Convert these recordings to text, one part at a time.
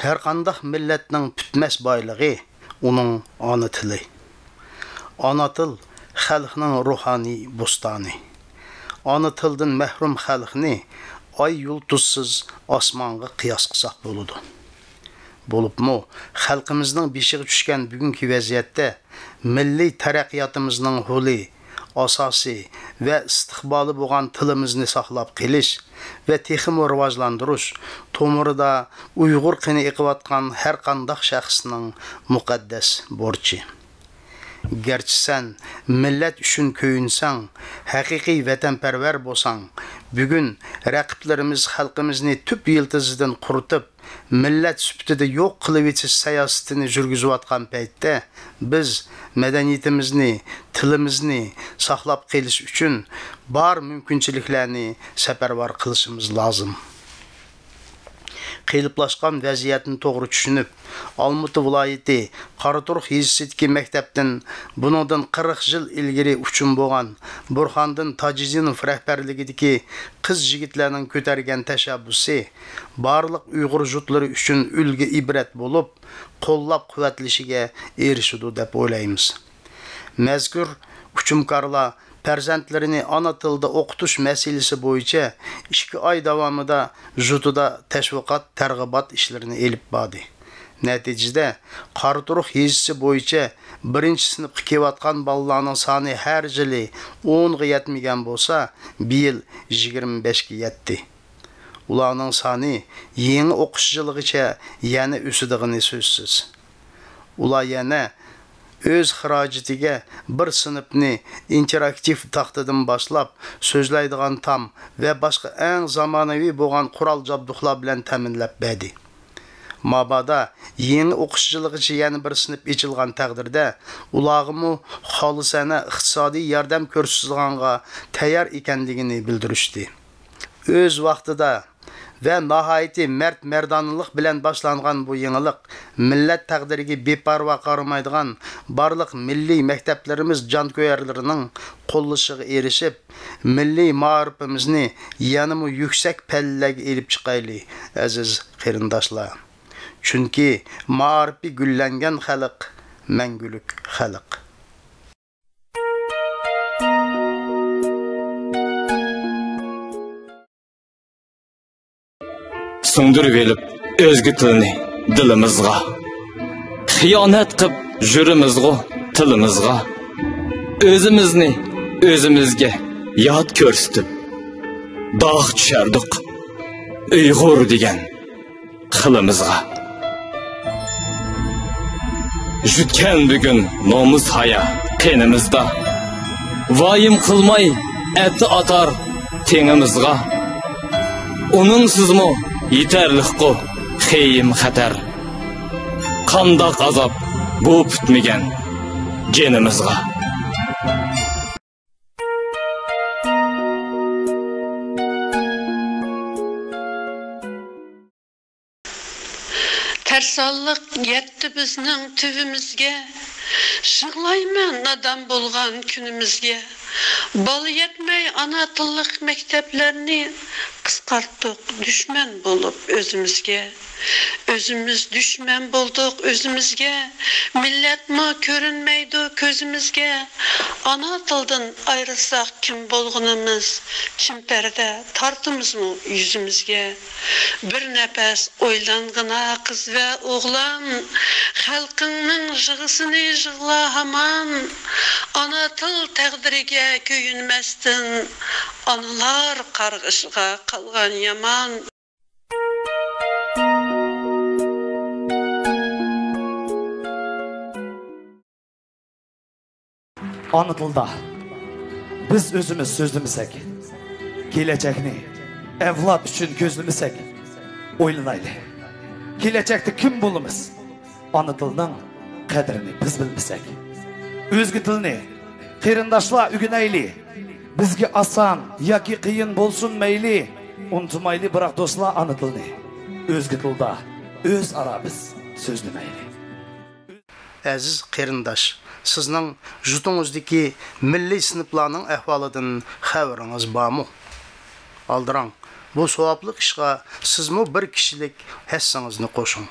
Her qandaq milletning pütməs baylığı onun ana tili. Ana til xalqning ruhani bostani. Ana tildan mahrum xalqni ay yulduzsiz osmonga qiyos qilsak bo'ladi. Bo'libmi, xalqimizning beshiga tushgan bugungi vaziyatda milliy taraqqiyotimizning huli, asosiy va istiqboli bo'lgan tilimizni saqlab qilish va texnik rivojlantirish to'mirida Uyg'ur qini eqiyotgan har qanday shaxsning muqaddas borchi. Gerçi sen millet üçün köyünsang, haqiqiy vatanparvar bo'lsang, bugun raqiblarimiz xalqimizni tüp yıldızıdan qurutib, millet süptide yo'q qilib etish siyosatini yurgizayotgan paytda biz madaniyatimizni, tilimizni saqlab qolish uchun bar mümkünçiliklarni safarbar qilishimiz lozim. Qiyiliplaşqan vəziyyətini to'g'ri tushunib, Olmuti viloyati Qoraturuq yezisidagi maktabdan buningdan 40 yil ilgari uchun bo'lgan Burxondin Tojizinov rahbarligidagi qiz-yigitlarning ko'targan tashabbusi barliq Uyg'ur jutlari uchun ulgu ibrat bo'lib, qo'llab-quvvatlashiga erishdi deb o'ylaymiz. Mazkur hukmkorlar farzandlarini ana tilda o'qitish masalasi bo'yicha 2 oy davomida jutida tashviqot, targ'ibot ishlarini elib bordi. Natijada Qoraturuq yezisi bo'yicha 1-sinfga kelayotgan bolalarning soni har yili 10 ga yetmagan bo'lsa, bu yil 25 ga yetdi. Ularning soni yangi o'qish yiligacha yana o'sadigan so'zsiz. Ular yana öz xarajatiga bir sinfni interaktiv taxtadan boshlab so'zlaydigan tam va boshqa eng zamonaviy bo'lgan qurol jabduqlar bilan ta'minlab berdi. Mabada yangi o'qish yiligacha yana bir sinf ochilgan taqdirda ularga xolisona iqtisodiy yordam ko'rsatilganga tayyor ekanligini bildirishdi. O'z vaqtida ve nahayeti merdonlik bilen başlangan bu yenilik millet taqdiriga beparvo qaramaydigan barliq milliy maktablarimiz jonko'yarlarining qo'llashiga erishib, milliy ma'rifimizni yanada yuksak pallaga elib chiqayli aziz qarindoshlar. Chunki ma'rifi gullangan xalq mangulik xalq. Sundurib elib özgü tilini dilimizga, xiyonat qilib jurimizga, tilimizga, o'zimizni o'zimizga yod ko'rsatib, dog' tushardik Uyg'ur degan qilimizga. Jutgan bugun nomus haya qenimizda, vayim qilmay ati atar tengimizga. Uningsizmi yeterlik qo xeyim xatar, qandoq azob bu putmagan jenimizga. Tersallık yetti bizning tüvimizge, yig'layman nadam bo'lgan kunimizga. Bal yetmey ana tillik mekteplerini qisqarttık düşman bulup özümüzge. Özümüz düşman bulduk özümüzge. Millet mi görünmeydi közümüzge. Ana tilden ayrılsak kim bolğunumuz, kim perde tartımız mı yüzümüzge. Bir nefes oylangına kız ve oğlan, halkının jığısını jığla haman. Ana til təqdirige köyünməstin, analar qarğışığa qalğan yaman. Ana tilda biz özümüz sözlümüsek, gelecekni evlat üçün gözlümüsek, oylanaylı. Gelecekte kim bulumuz? Ana tildan qadrini biz bilmesek. Özgü tilni qarindoshlar ügünayli. Bizge asan yoki qiyin bo'lsin mayli, unutmayli biroq do'stlar ana tilni. Özgü tilda öz ara biz so'zlamayli. Aziz qarindosh, sizning jutungizdagi milliy sinflarning ahvolidan xabaringiz bormi? Aldirang, bu savobli ishga sizmi bir kishilik hissangizni qo'shing.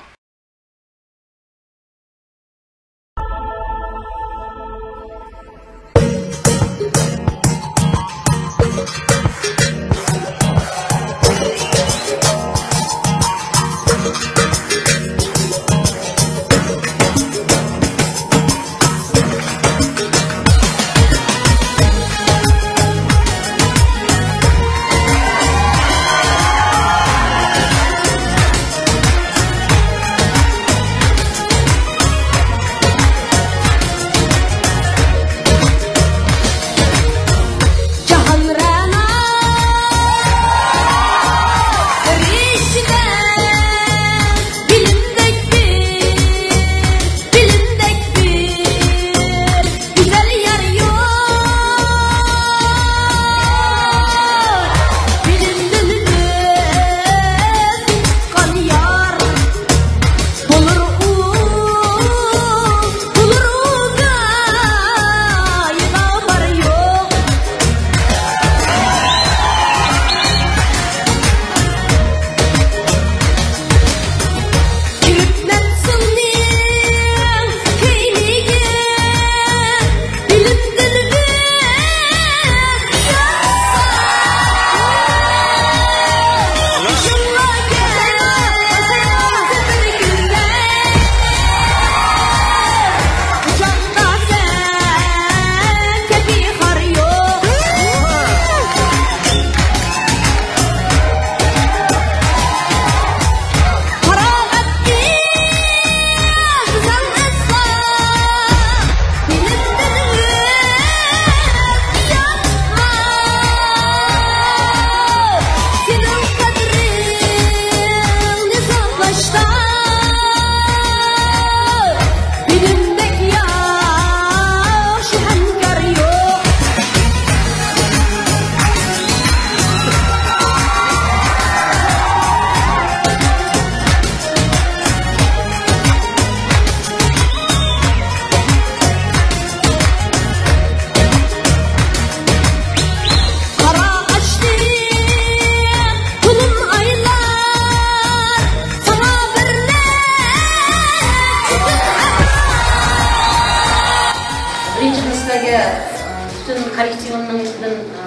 коллективінің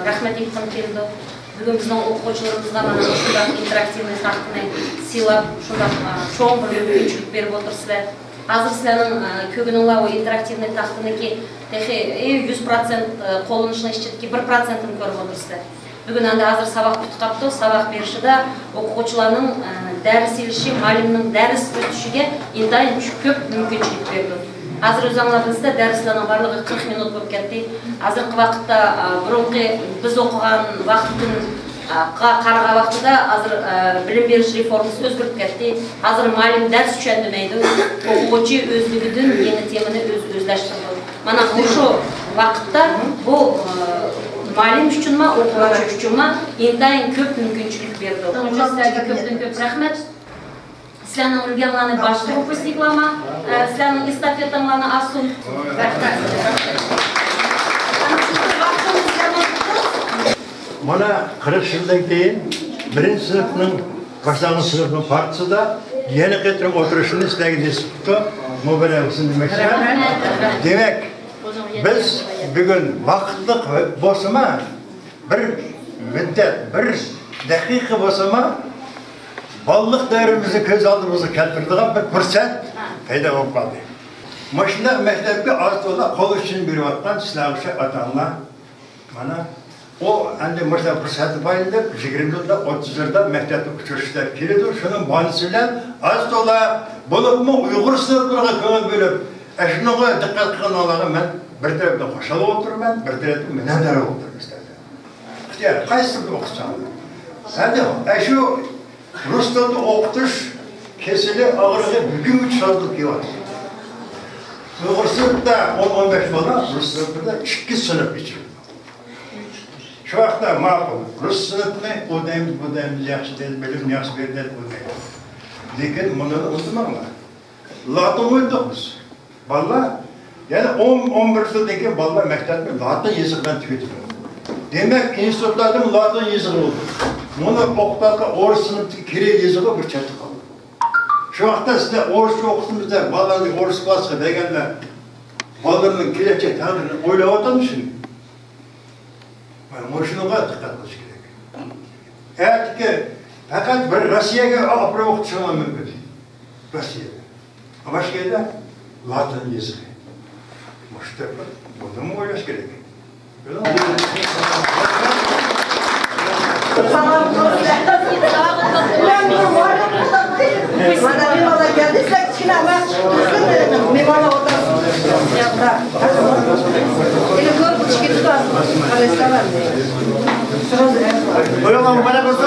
рахмет айтқым келді. Бүгін біздің оқушыларымызға мына шұндақ интерактивный тақтыны сыйлап, шұндақ шоң бір мүмкіншілік беріп отырсыздар. Азыр сілердің көгінің лауы интерактивный тақтыны ке 100% қолынышын ішчетке 1%-ын көріп отырсыздар. Бүгін анда азыр сабақ бүт қапты, сабақ берішіде оқушыларның дәріс еліші, малимның дәріс өтішіге интайын көп мүмкіншілік берді. Азыр өз аңларыңызда дәріслерінің барлығы 40 минут болып кетті. Азырғы вақытта бұрынғы біз оқыған вақыттың қараға вақытыда азыр білім беріш реформасы өзгіріп кетті. Азыр малим дәріс үшендімейді, оқушы өзлігідің еңі теміні өзләштірді. Мана ұшу вақытта бұл малим үшін ма, оқушы үшін ма, ендайын көп мүмкіншілік берді. Сіздерге көптен көп рахмет. Сілердің үлгенланы башты выпускниклама, сілердің эстафетаңланы асу. Mana 40 yıldan keyin birinci sınıfının başlangıç sınıfının partisi da yeni getirip oturuşunu istediğini istiyor. Mübarek demek istiyorum. Demek biz bugün vakitlik bosuma bir müddet, bir dakika bosuma ballık değerimizi göz aldığımızı keltirdiği bir fırsat payda olmadı. Maşında mektepte az dola kol için bir vaktan silahışa atanlar bana o andi mesela fırsatı payında 20 yılda 30 yılda mektepte uçuşlar kiridir. Şunun banısıyla az dola bulup mu Uygur sınıflarına köngül bölüp eşinoğa dikkat kılan olanı ben bir tarafta koşalı oturum ben, bir tarafta menendere oturum istedim. İşte kayısı bir okutacağım. Hadi şu Rus dilinde okutuş kesili ağırlığı bugün 3 yıllık yıl var. Uygur sınıfta 10-15 bala, Rus sınıfta 2 sınıf içiyor. Şu vakta makul, Rus sınıfını o deyimiz yaxşı değil, bilim yaxşı bir değil o deyimiz. Lekin bunu unutmama. Latin oynadık biz. Balla, yani 10-11 yıldaki balla mektepte Latin yazıktan tüketiyor. Demek institutlardan Latin yazığı oldu. Bunu okutakta Orus sınıftaki Kiril yazığı bir çatı kaldı. Şu vakta size Orus'u okuduğumuzda ballarının Orus klasığı degenler ballarının gelecek tanrını öyle oturmuşsun. Moşunuğa dikkat kılış gerek. Eğer ki fakat bir Rusya'ya apra okutuşama mümkün. Rusya'da. Ama başka yerde Latin yazığı. Moşunuğa bunu mu oylaş gerek? Mana mimarlar geldiyse kichkina emas, bizning mimarlar o'rtasida. Telefon kichkina turadi. Qarasizlar. Qo'yaman bana ko'rsin.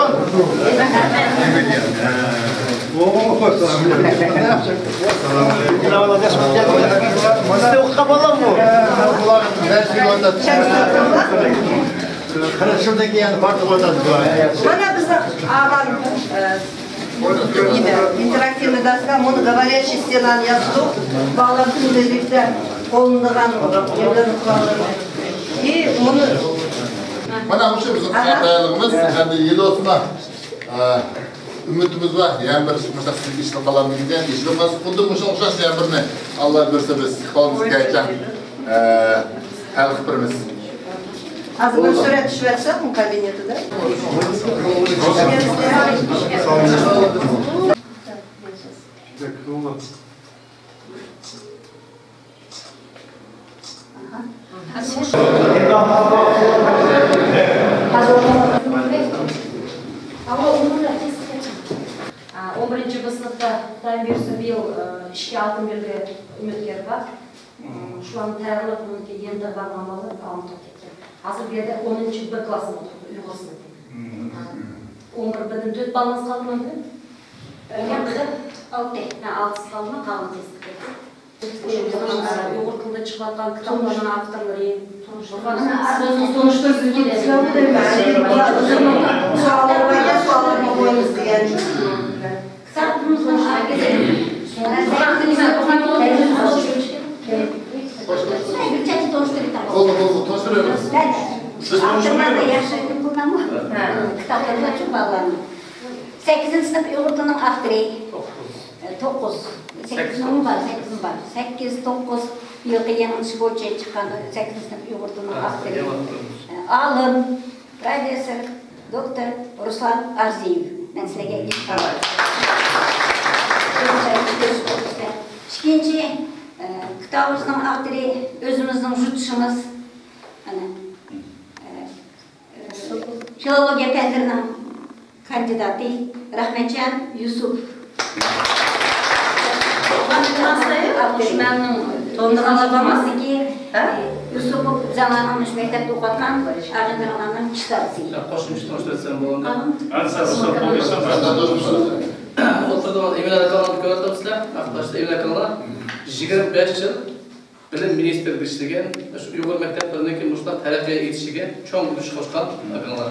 O'g'lim qo'ysin. Sizda o'qib qoldingmi? Bular dars beradi. Qarashimdagi yana farqi bo'ladi. Mana bizda avval interaktivный доска, говорящий стенаны yazdık. Bağlar gündelikte қолынған yerlerini kullanırlar. И bunu Mana şu bizim hayatlarımız kendi yılosuna ümitimiz var. Yani bir mesela sizin işle kalan giden işlemez. Kundum şu okşas yani birini Allah görse biz kolumuz geçen hal kıpırımız. azından süre düşürsek mi kabineti de? Birinci sınıfta beri bir yıl işe altın birliğe ümitker var. Şu an tayarlıq bununki endi bağlamalı alınıp ketken. Hazır bir yerde 10. bir klasım oturdu, Uygur sınıfı. 11 birden 4 balınız kaldı mı? 6 kaldı mı? Kalın tespit etti. Uygur kılda çıkartan kitapların avtorları sözünüz konuştuğunuz gibi de. Suallarıma koyunuz diyen. Oldu, toşturuyoruz. Altınlarda yaşadım bundan mı? Kitaplarına çok bağlandım. 8. sınıf yurdunun aktörü. 8 var. 8-9 yılki yanlış boyunca çıkan 8 sınıf yurtunun aktörü. Alın, profesör, doktor Ruslan Arziyev. Ben size geldim. İkinci, kitabımızın aktörü özümüzün jutuşumuz. Filologiya fənlərinin kandidatı Rahmetcan Yusuf. Tonlaması ki Yusuf zamanın mektepte okutan Arjantina'nın çıkartısı. Qo'shimcha etsam bo'ladi. O'tirdim, Emine kanalını ko'ryapsizlar. Aqtoshda Emine kanalı 25 yil bilim ministerligi ishlagan, shu Uyg'ur maktablaridagi mushlar taraqqiy etishiga cho'ng ulush qo'shgan kanallar.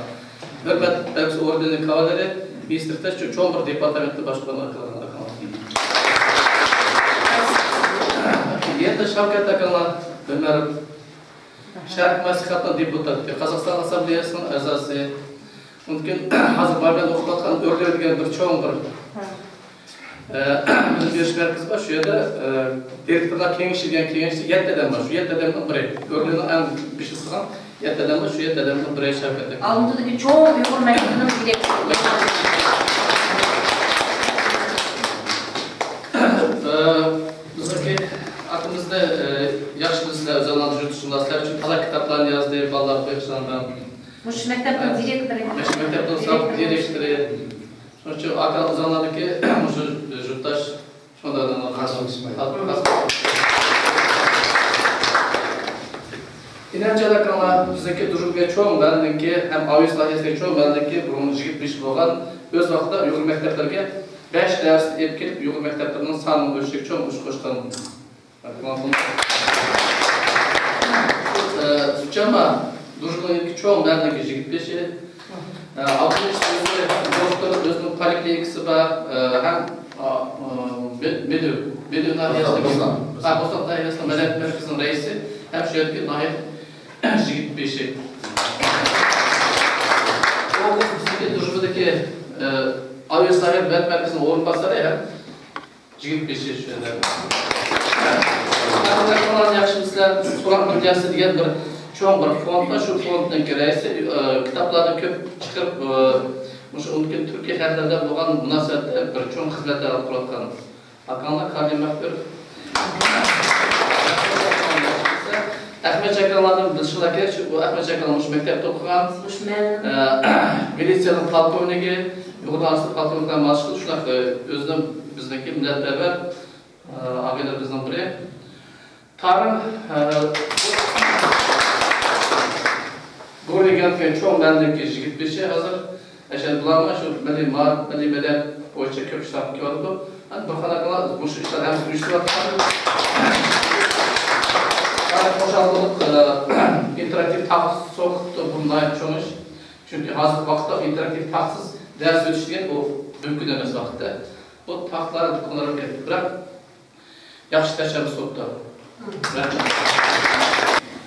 Hurmat Belgisi ordenining kavaleri ministerda cho'ng bir departamentni boshqargan kanallar. Endi Shavkat akalar bilmadim. Sharq maslahatning deputati, Qozog'iston Assambleyasining a'zosi. Mumkin hozir Mabel o'qiyotgan o'rlaydigan bir cho'ng bir bilim berish markazi bor. Shu yerda direktorlar kengashilgan 7 odam bor. Shu 7 odamning biri o'rlaydigan eng bishi qilgan 7 odam bor. Shu 7 odamning biri Shavkat aka. Almutadagi cho'ng Uyg'ur maktabining direktori. Bizdeki aklımızda yaxshi bizlar o'zalantirish uchun uchun talab kitoblarni yozdi, bolalar o'qishlardan. Mush maktabning direktori. Mush maktabning sobiq direktori. Shuning uchun aka o'zalantiki, mush yurtdosh shundan Qasim Ismoil. İnançalar kanallar bizdeki durumga cho'ng bandiki ham aviz loyihasiga cho'ng bandiki burun yigit besh bo'lgan o'z vaqtida Uyg'ur maktablarga 5 ders elib kelib Uyg'ur maktablarning sonini o'shiga cho'ng uch qo'shgan. Jama durumdaki cho'ng bandiki yigit beshi avtobus doktor o'zining poliklinikasi bor ham Bedu nahiyasining Boston nahiyasining madaniyat markazining raisi ham shu yerga nahiya yigit beshi. O bizga durumdaki Aviz Nahiyat Madaniyat Merkezi'nin o'rinbosari ham yigit beshi shu yerda. Aqllar yaxshimisizlar, Qur'on dunyasi degan bir cho'ng bir fondda, shu fondning raisi kitoblarni ko'p chiqarib, o'sha mumkin Turkiya xalqlarida bo'lgan munosabatda bir cho'ng xizmatlar qilayotgan. Aqllar qadimaqdir. Ahmet Çakalan'ın dışındaki bu Ahmet Çakalan şu mektepte okuyan, militsiyanın polkovniki, Yugoslav polkovnikten başka şunak özüm bizdeki milletberber abiler bizden biri. Tarım bu regenken çoğun bendeki yigit bir şey hazır. Eşen bulanma şu milli meden boyunca köp işler yapıyordu. Hani bakana kadar bu işler hem güçlü yapıyordu. Qo'shaloq interaktiv taxt so'qdi bunday cho'mish. Chunki hozir vaqtda interaktiv taxtsiz dars o'tish degan bu mumkin emas vaqtda. Bu taxtlar qo'llanib biroq yaxshi tashabbus bo'ldi.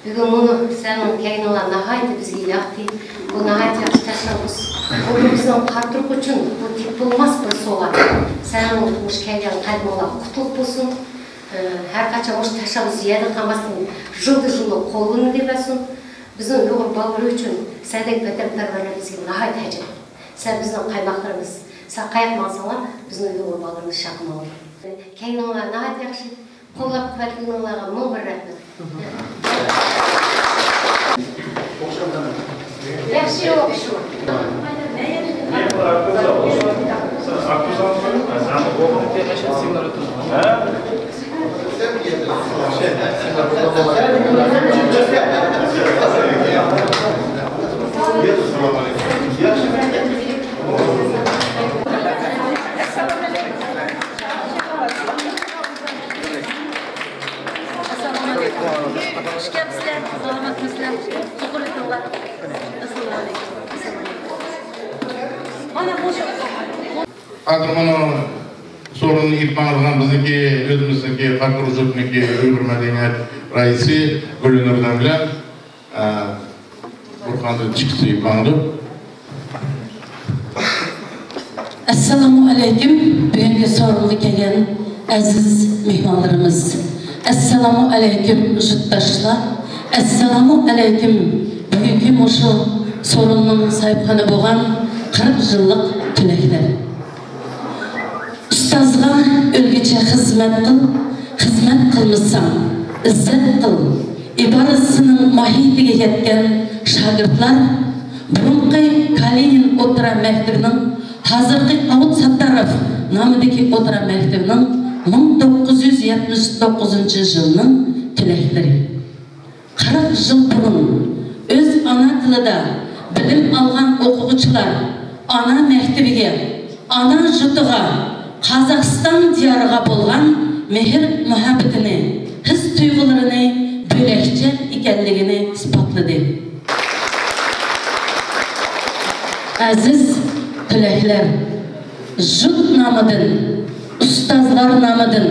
Bugun bunu senin kelganlar nahayat bizga yoqdi. Bu nahayat yaxshi tashabbus. Bu bizning qartruq uchun bu tip bo'lmas bir sovg'a. Senin mush kelgan qalbinglar qutlug' bo'lsin. Her kaça hoş taşabız yerden kalmasın, жылды қолын дебесін. Біздің Uyg'ur балалары үшін сәдек бәтем пәрверлер бізге нағайт хәжет. Сәл біздің қаймақтарымыз, сәл қаяқ маңсаңлар, біздің Uyg'ur балаларымыз шақым алыр. Кейніңлар нағайт яқшы, қоллап күвәтлігіңларға мың бір рәхмет. Яқшы оқышы. Hazır bunu sorunu itmanırgan bizdeki özümüzdeki Qartur Jurtniki Uyg'ur madaniyat raisi Gülnurdan bilan Burxonning chiqisi itmandı. Assalamu alaikum. Bugünkü sorumlu kelgen aziz mehmanlarımız. Assalamu alaikum yurttaşlar. Assalamu alaikum. Bugünkü muşu sorunun sahipxana bolgan 40 yıllık tülekler. Ustazga ölgüçe hizmet kılmışsan, izzet kıl. İbarasının mahiyetiga yetken şagirdlar burunqi Kalinin O'tira Mektebining hazırki Avut Sattarov nomidagi O'tira Mektebining 1979 yılının tülekleri. 40 yıl burun öz ana tilida bilim algan o'quvchilar ana mektebiga, ana yurtiga, Qozog'iston diyoriga bo'lgan mehr muhabbatini, his tuyg'ularini bölekçe ekanligini isbotladi. Aziz tilekler, yurt nomidan, ustozlar nomidan,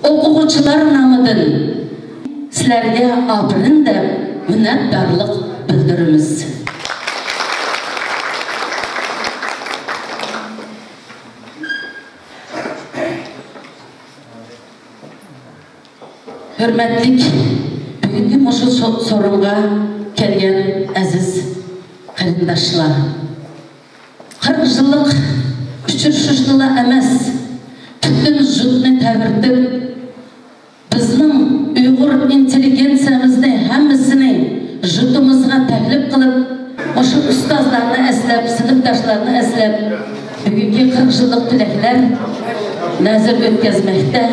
o'quvchilar nomidan sizlarga obrin deb minnatdorlik bildiramiz. Hürmetlik, bugünkü muşu sorunga kelgen aziz qarindoshlar. 40 yıllık uçuruşuşla emas, bütün yurtni tavirtib, bizning Uyg'ur intelligensiyamizni hammasini yurtimizga taklif qilib, o'sha ustozlarni eslab, sinfdoshlarini eslab, bugungi 40 yillik tilaklar nazar o'tkazmoqda.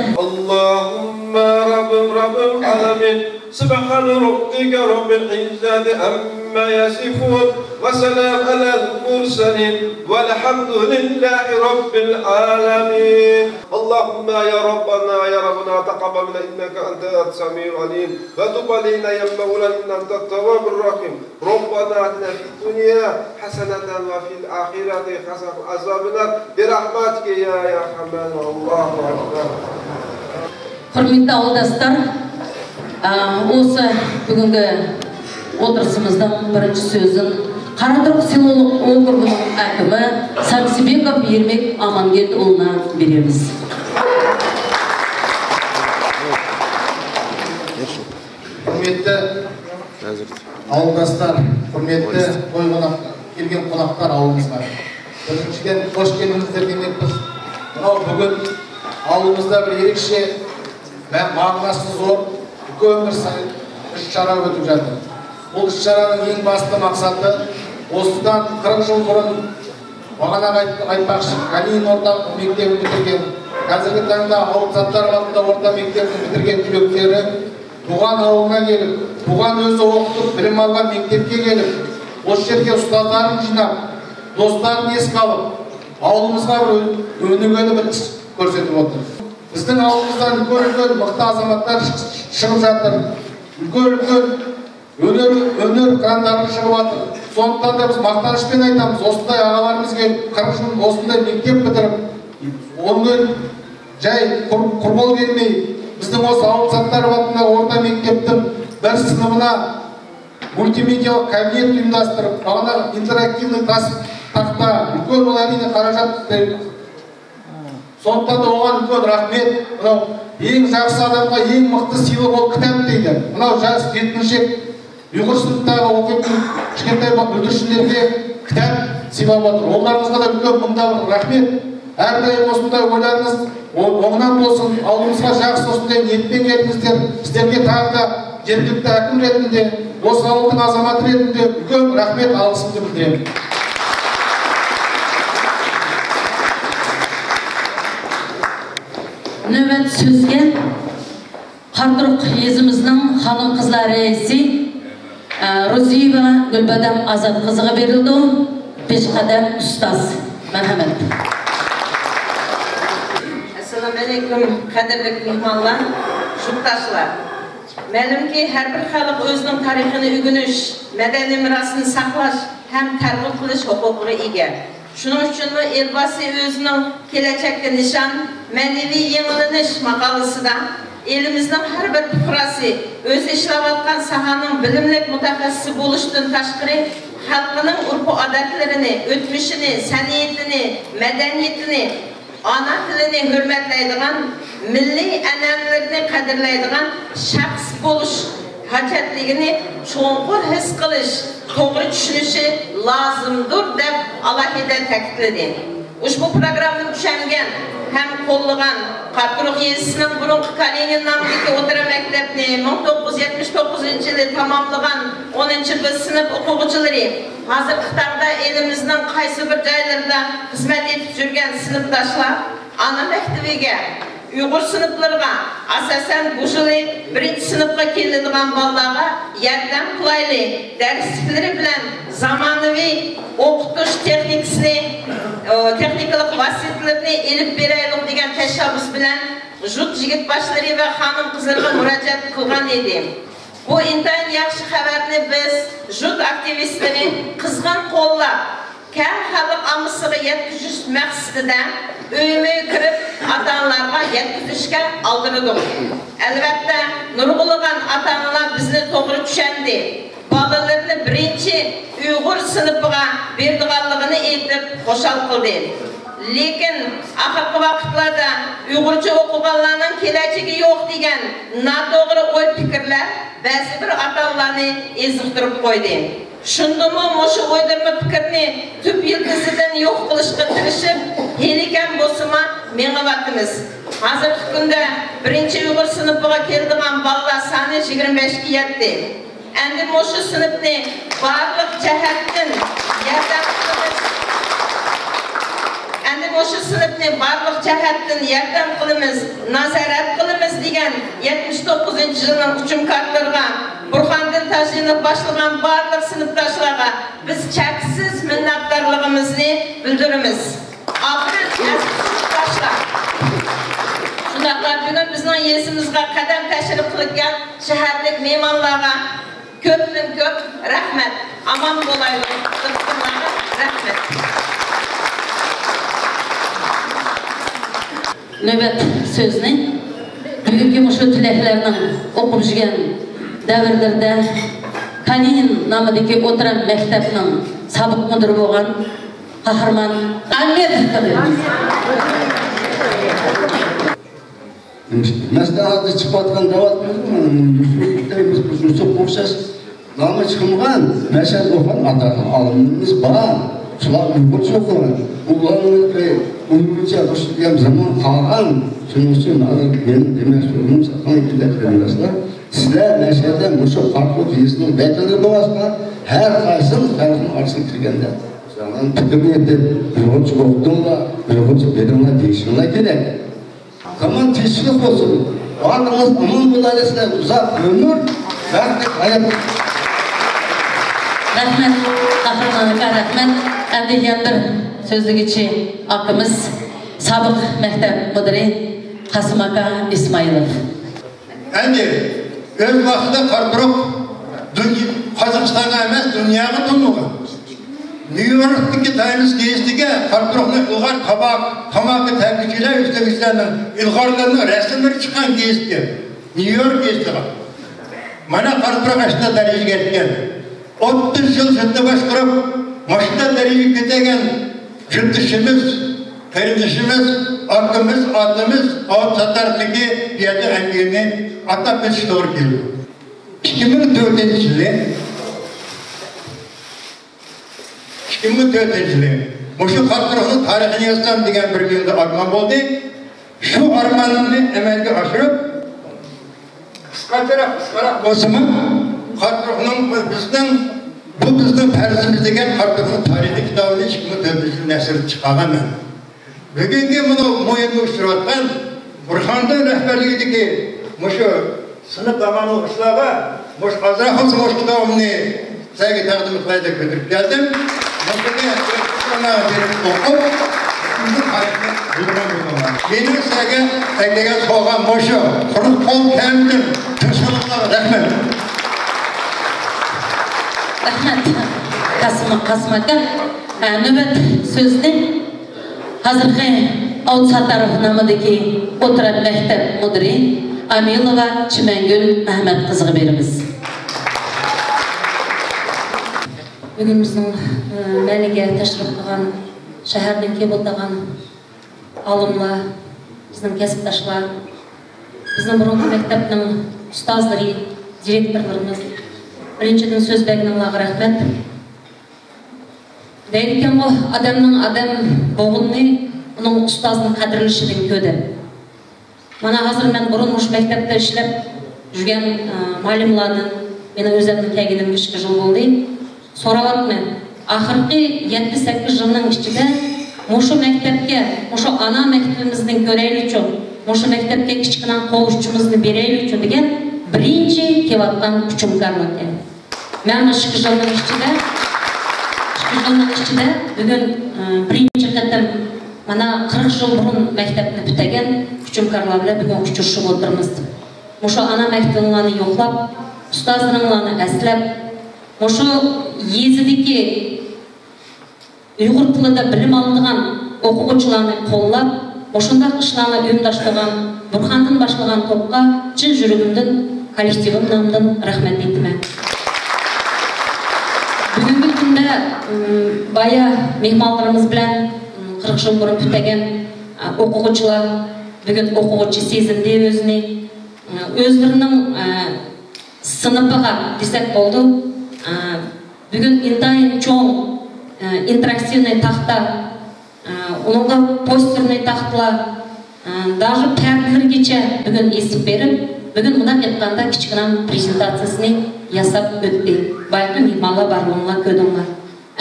رب العالمين سبحان ربك رب العزة عما يصفون وسلام على المرسلين والحمد لله رب العالمين اللهم يا ربنا تقبل منا إنك أنت السميع العليم وتب علينا يا مولانا إنك أنت التواب الرحيم ربنا آتنا في الدنيا حسنة وفي الآخرة حسنة عذاب النار برحمتك يا أرحم الله أكبر. Hürmetli avlodaslar, осы бүгінгі отырысымыздың бірінші сөзін Қаратұрық селолық округінің әкімі Сарсибеков Ермек Амангелдіұлына береміз. Құрметті ауылдастар, құрметті келген қонақтар ауылымызға. Біріншіден қош келдіңіздер демекпіз. Бүгін ауылымызда бір ерекше мағынасы зор, үлкен бір іс-шара өтіп жатыр. Бұл іс-шараның ең басты мақсаты осыдан 40 жыл бұрын бағана айтпақшы Калин орта мектебін бітірген, қазіргі таңда Ауыл Саттаров атында орта мектебін бітірген түлектері туған ауылына келіп, туған өзі оқытып, білім алған мектепке келіп, осы жерге ұстаздарын жинап, достарын еске алып, ауылымызға бір өнегелі бір іс көрсетіп отыр. Біздің ауылымыздан үлкен мықты азаматтар шығып жатыр. Үлкен өнер крандары шығып жатыр. Сондықтан да біз мақтанышпен айтамыз, осындай ағаларымыз келіп, 40 жыл осындай мектеп бітіріп, онымен жай құр бол келмей, біздің осы Ауыл Саттаров атындағы орта мектептің бір сыныбына мультимедиялық кабинет ұйымдастырып, бағана интерактивный тақта, үлкен ол әрине қаражат. Сондықтан да оған үлкен рахмет. Мынау ең жақсы адамға ең мықты сыйлық ол кітап дейді. Мынау жас жеткіншек ұйғыр сыныптағы оқитын кішкентай бүлдіршіндерге кітап сыйлап отыр. Оларыңызға да үлкен мыңдаған рахмет. Әрдайым осындай ойларыңыз оңынан болсын, ауылымызға жақсы осындай ниетпен келдіңіздер. Сіздерге тағы да жергілікті әкім ретінде, осы ауылдың азаматы ретінде үлкен рахмет алғысымды білдіремін. Növbet sözge Qartırıq yezimizдің xanım qızlar reisi Roziyeva Gülbadam Azad kızıға verildi. Peshqadam ustaz. Merhamet. Assalamu alaikum, qadrli mehmonlar, yurtdoshlar. Ma'lumki, har bir xalq o'zining tarixini o'rganish, madaniy merosini saqlash ham targ'ib qilish huquqiga ega. Shuning uchun Elbasi o'zining kelajakka nishon ma'naviy yangilanish maqolasida elimizning har bir fuqarosi o'zi ishlayotgan sohaning bilimli mutaxassisi bo'lishdan tashqari halkının urfu adatlarını, ötmüşünü, saniyetini, medeniyetini, ana tilini hürmetleydiğen, milli ananlarını kadirleydiğen şahs buluş hacetliğini çoğunkur his kılış, doğru düşünüşü lazımdır dep alahide ta'kidledi. Ushbu programni düşengen hem kollagan Qarturuq yezisining burunqi Kalinin nomidagi o'rta maktabni 1979-yili tamomlagan 10-yil sinf o'quvchilari hozirgi taqda elimizning qaysi bir joylarida xizmat etib yurgan sinfdoshlar ana maktabiga Uyghur sınıflarına, asasen bu yılı 1. sınıfga keladigan bolalarga yordam qilayli, darsliklari bilan zamonaviy o'qitish texnikalik vositalarini elib beraylik degan tashabbus bilan jut yigit boshlari va xonim qizlarga murojaat qilgan edim. Bu intayin yaxshi xabarni biz jut aktivistini qizg'in qo'llab, kar xalq omasiga yetkazish maqsadida uyume kirip ata-analarga yetkazishga aldırdık. Elbette nurgulagan ata-analar bizni to'g'ri tushundi. Bolalarni birinchi Uyg'ur sınıfıga berdiganligini aytib xo'shal qildi. Lekin oxirgi vaqtlarda Uyg'urcha o'qiganlarning kelajagi yo'q degan noto'g'ri o'y fikrlar ba'zi bir ata-onalarni eziktirib qo'ydi. Shundimi mushu o'ydirma fikrni tub yildizidan yo'q qilishga tirishib, helikan bo'lsa-ma mengavatimiz. Hozirgi kunda 1-Uyg'ur sınıfıga keladigan bolalar soni 25 ga yetdi. Endi mushu sinfni barliq jihatdan yordam qilamiz. Endi mushu sinfni barliq jihatdan yordam qilamiz, nazorat qilamiz degan 79-yilning hujum kartlarga Burxandin Tajinov başlagan barliq sinfdoshlarga biz cheksiz minnatdorligimizni bildiramiz. Oxir sinfdoshlar. Shundaqlar bugun bizning yesimizga qadam tashrif qilgan shaharlik mehmonlarga ko'pdan ko'p rahmat. Aman bo'laylik. Rahmat. Növbet sözünü bugünkü muşu tileklerinin okup жүрген davrlarda Kalinin nomidagi o'tiran maktabning sobiq mudiri bo'lgan qahramon Ahmedov Maslahatda chiqayotgan davlatimiz o'xshash nomi chiqmagan mashal o'qigan olimlarimiz bor. Shular Uyg'urcha o'qigan. Ularni Uyg'urcha o'qishgan zamon qolgan. Shuning uchun men demak so'zim saqlanib kelayotganlar. Sizlar nashada mushu Qarturuq yezisining vakillari bo'lasizlar. Har qaysimiz tarixni orqasiga kirganda sizlarning fikrni Uyg'urcha o'qidinglar, Uyg'urcha bedinglar deyishinglar kerak. Zaman teşvik olsun. Varlığınız aman bulayısıyla uzak ömür, baktık hayat. Rahmet, kahramanlığa rahmet. Endi yandır sözlüğüçü akımız sabık mektep müdürü Kasım Aka İsmailov. Endi öz vaxtida Qarturuq Qozog'istonga emas, dunyoga tanilgan. New York'taki Times Gazet'e Qarturuqning ilg'or tomog'i tabichilar O'zbekistonning ilg'orlarining rasmlari chiqqan gazetga, New York gazetiga. Mana Qarturuq ashna darajaga yetgan. 30 yil sudda boshqarib, mashina darajaga ketgan yurtdoshimiz, qarindishimiz, akamiz, otamiz, ot satarligi yerda angini atab ketish to'g'ri keldi. 2004-yil 2004-yil Mushu Qarturuqning tarixini yozsam degan bir kunda armon bo'ldi. Shu armonimni amalga oshirib, qisqaroq bo'lsa-mu, Qarturuqning bizning farzimiz degan Qarturuqning tarixiy kitobini 2004-yil nashr chiqarganman. Bugungi buni mo'yinga uchratgan Burxandin rahbarligidagi mushu sinf zamoni ishlarga mush azroq mush kitobini sizga taqdim qilib ko'tarib keldim. Benim sizge tekrar soğan boşu, kurup kol kendim, tüsülükler, rahmet. Rahmet, Kasım Aka. Nöbet sözünü hazırki Avutsatarov nomidagi o'tiran maktab mudiri Amilova Chimangul Ahmed qizga beramiz. Бүгін біздің мәліге тәшриф қылған, шәһәрден кеп отырған алымлар, біздің кәсіпташылар, біздің бұрынғы мектептің ұстаздары, директорларымыз, біріншіден сөз бәгініңлағы рахмет. Дейдікен бұл адамның адам болғынны, оның ұстазының қадірлішіден көді. Мана қазір мен бұрын ұш мектепті ішіліп жүрген малимлардың, менің өзімнің кәгенім 3 жыл болды. Соралап мен, ақырқы 7-8 жылның ішінде мұшы мектепке, мұшы ана мектебіміздің көрейлі үшін, мұшы мектепке кішкінен қол үшімізді берейлі үшін деген бірінші кеватқан күчімкарлық екен. Мен 2 жылның ішінде бүгін бірінші қытым мана 40 жыл бұрын мектепті бітеген күчімкарларда бүгін күчіршіп отырмыз. Мұшы ана мектебіңланы yoqlап, ұстаздырыңланы әсіліп, мұшы езідеке ұйғыр тілінде білім алдыған оқуғычыланы қоллап, мұшында қышланы ұйымдаштыған Бұрхандың башлаған топқа чын жүрегімдің, коллективім намдың рахмет етіме. Бүгінгі күнде бая мехмалдарымыз білән 40 жыл бұрын бітеген оқуғычылар бүгін оқуғычы сезімде өзіне өздерінің сыныпыға десек болды. Бүгін интайын чоң интерактивный тақта, оныңға постерный тақтылар, даже пәрділергече бүгін есіп беріп, бүгін мұнан етқанда кішкінен презентациясыны ясап өтті. Байқы мейманға барлығынға көдіңлар.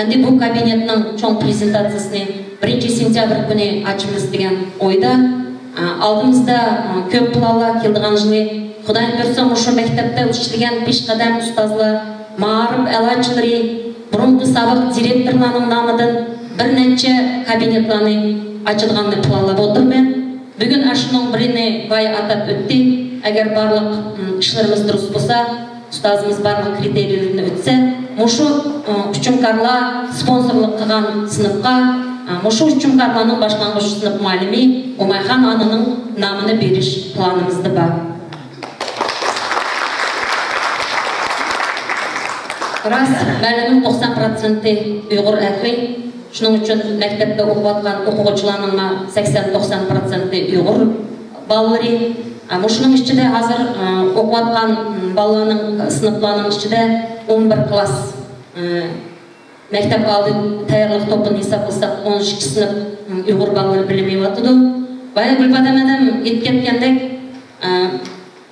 Әнде бұл кабинетінің чоң презентациясыны 1 сентябрь күні açımыз деген ойда. Алдымызда көп бұлала келдіған жылы Құдайын көрсем ұшы мектепті үшілген пешқадам ұстазлар, мағарып әлачылары, бұрынғы сабық директорларының намыдың бір нәтче кабинетланы açылғанды плалап отырмен. Бүгін ашының біріне бай атап өтті. Әгер барлық ішлеріміз дұрыс болса, ұстазымыз барлық критерийлерін өтсе, мұшы үшінкарла спонсорлық қыған сыныпқа, мұшы үшінкарланың башланғыш сынып малими Омайхан анының намыны беріш планымызды бар. Рас, мәлімнің 90% ұйғыр әкли, шының үшін мәктепті оқуатқан оқуғычыларының 80-90% ұйғыр балалары. Мұшының ішінде азыр оқуатқан балаларының сыныпларының ішінде 11 класс мәктеп алды тәйірлік топын есап қылсақ 13 сынып ұйғыр балалары білімей батыды. Бая Гүлбадам әдім еткеткендек,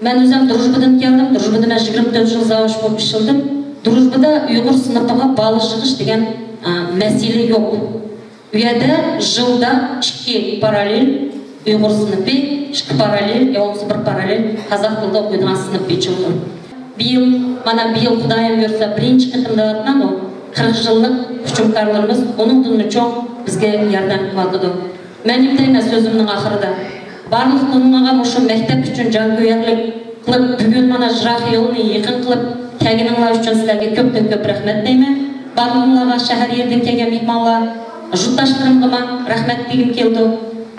мен өзім Дружбадан келдім, Дружбада мен 24 жыл завуш болып ішілдім. Дружбада ұйғыр сыныпыға балы шығыш деген мәселе жоқ. Үйәді жылда 2 параллель ұйғыр сыныпы, 2 параллель, онысы 1 параллель қазақ тілді оқыдыған сынып бечілді. Биыл Құдайым көрсе бірінші қытымда атынан ол 40 жылдық күчімкарларымыз, оның дүні чоң бізге ярдан қылатыды. Мен емдейме сөзімнің ақырда. Барлық тұнымаға мұшы мектеп үшін жанкөйерлік қылып, бүгін мана жырақ еліне еқін қылып, кәгеніңлар үшін сілерге көптен көп рахмет дейме. Барлығынларға шәһәр ерден кәген мейманлар, жұтташтырымғыма рахмет деген келді.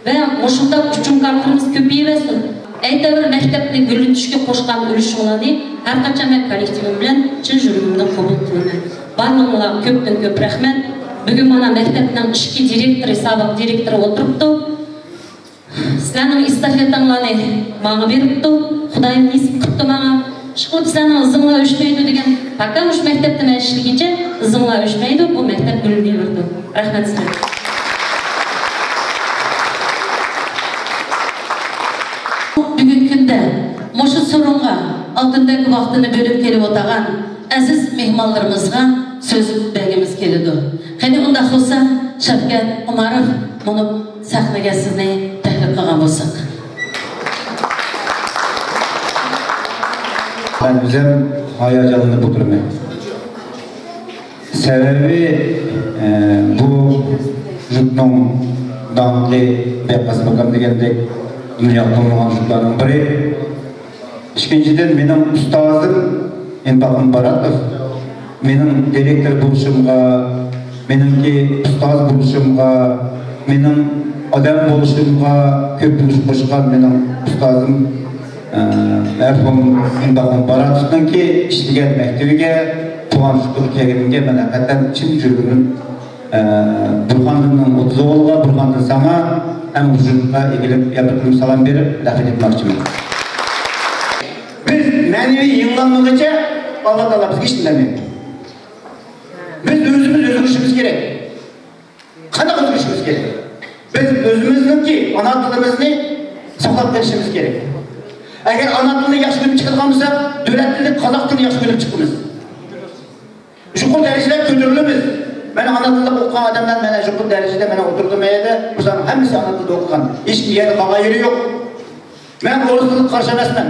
Ve мұшында күчімкарларымыз көпейбесін. Әйтәбір мәктепті гүлі түшке қошқан үліші олады, әрқача мен коллективім білен чын жүргімді қобыл қылымен. Барлығынларға көптен көп рахмет. Бүгін мана мәктептің ішкі директоры, сабық директоры отырыпты. Сіләнің эстафетаңланы маңы беріпті. Құдайым несіп құтты маңа. Шықылып сәнің ызыңла өшмейді деген. Пока үш мәктепті мәшілгече ызыңла өшмейді, бұл мәктеп гүліне өрді. Рахмет сілер. Бүгін күнде мұшы сұрынға алтындегі вақтыны бөліп келіп отаған әзіз мехмалlarımızға сөз бәгіміз келеді. Қәне онда қылса Шавкат Умаров мұны сахнаға сізіне тәхлік қылған болсақ. Ben bizim hayacanını buturmayım. Sebebi bu jutnun damlı beyaz bakım degende dünya tanınan jutların biri. İkinciden benim ustazım Enbaqın Baratov. Benim direktör buluşumga, benimki ustaz buluşumga, benim adam buluşumga köp buluş koşkan benim ustazım Erfum Enbaqın Baratov'dan ki işleyen mektebiga қуаныштылық келгенге мен hakikaten çin жүргенім Burhan'ın 30 oğluға, Burhan'ın sana hem huzurluğa ilgili yapıtım salam berip rafet etmekçiyim. Biz мәневи yığınlanmagıca Allah Taala bizge hiç dinlemeyin. Biz özümüz özgürüşümüz gerek. Qanday özgürüşümüz gerek? Biz özümüzniki ana tilimizni saqlab kelishimiz gerek. Agar ana tilini yaxshi bilib chiqadigan bo'lsak, davlat tilini, qozoq tilini yaxshi bilib chiqamiz. Yuqori darajada ko'tarilamiz. Mana ana tilida o'qigan odamlar mana yuqori darajada mana o'tirdim yerda, bizlar hammasi ana tilida o'qigan. Hech kim yerda qolgan yeri yo'q. Men o'ris tilini qarshi emasman.